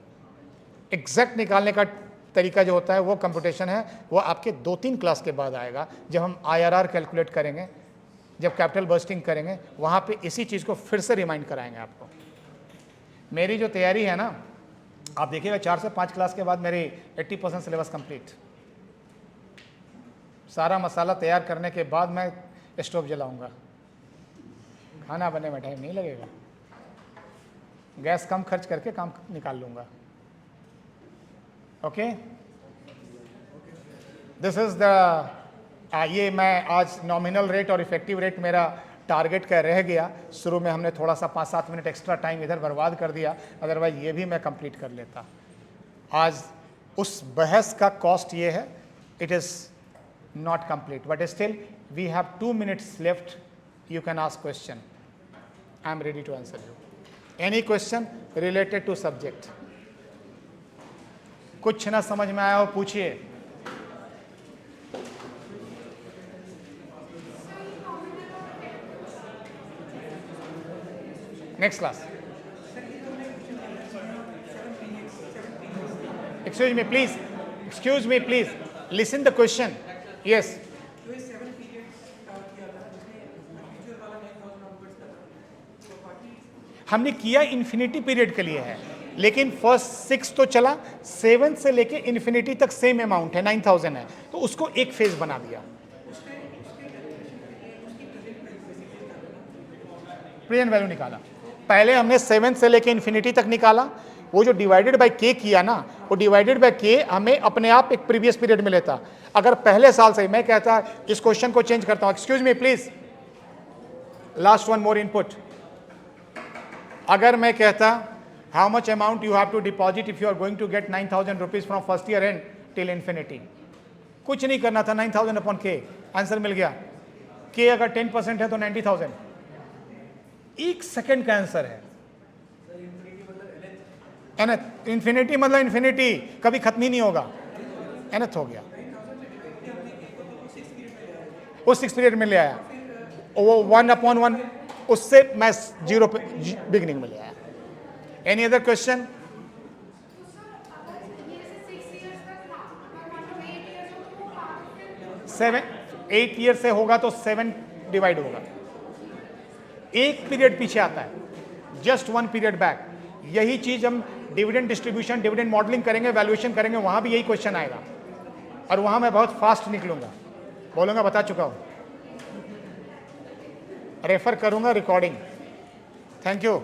एग्जैक्ट निकालने का तरीका जो होता है वो कंप्यूटेशन है, वो आपके 2-3 क्लास के बाद आएगा, जब हम IRR कैलकुलेट करेंगे, जब कैपिटल बर्स्टिंग करेंगे, वहाँ पे इसी चीज़ को फिर से रिमाइंड कराएंगे आपको. मेरी जो तैयारी है ना, आप देखिएगा 4 से 5 क्लास के बाद मेरी 80% सिलेबस कंप्लीट. सारा मसाला तैयार करने के बाद मैं स्टोव जलाऊंगा. खाना बनने में टाइम नहीं लगेगा. गैस कम खर्च करके काम निकाल लूँगा. ओके, दिस इज़ द ये मैं आज नॉमिनल रेट और इफेक्टिव रेट मेरा टारगेट का रह गया. शुरू में हमने थोड़ा सा 5-7 मिनट एक्स्ट्रा टाइम इधर बर्बाद कर दिया, अदरवाइज ये भी मैं कंप्लीट कर लेता. आज उस बहस का कॉस्ट ये है, it is not complete, but still we have 2 minutes left. You can ask question. I am ready to answer you. Any question related to subject? कुछ ना समझ में आया हो पूछिए. Next class. Excuse me, please. Excuse me, please. Listen the question. Yes. हमने किया infinity period के लिए है, लेकिन फर्स्ट 6 तो चला, 7 से लेके इन्फिनिटी तक सेम अमाउंट है, 9000 है, तो उसको एक फेज बना दिया। प्रेजेंट वैल्यू निकाला। पहले हमने 7 से लेके इन्फिनिटी तक निकाला, वो जो डिवाइडेड बाय के किया ना, वो डिवाइडेड बाय के हमें अपने आप एक प्रीवियस पीरियड में लेता। अगर पहले साल से मैं कहता इस क्वेश्चन को चेंज करता हूं, excuse me please, last one more input. अगर मैं कहता how much amount you have to deposit if you are going to get 9000 rupees from first year and till infinity, कुछ नहीं करना था, 9000 अपॉन के, आंसर मिल गया। के अगर 10% है तो 90000, एक सेकंड का आंसर है। एनथ, इन्फिनिटी मतलब इन्फिनिटी, कभी खत्म ही नहीं होगा, एनथ हो गया। वो 6 पीरियड में ले आया, वो 1/1, उससे मैं 0 पे बिगिनिंग में ले आया। Any other question? 8 ईयर से होगा तो 7 डिवाइड होगा, एक पीरियड पीछे आता है, जस्ट 1 पीरियड बैक। यही चीज हम डिविडेंड डिस्ट्रीब्यूशन, डिविडेंड मॉडलिंग करेंगे, वैल्यूएशन करेंगे, वहां भी यही क्वेश्चन आएगा, और वहां मैं बहुत फास्ट निकलूंगा, बोलूंगा बता चुका हूं, रेफर करूंगा रिकॉर्डिंग। Thank you.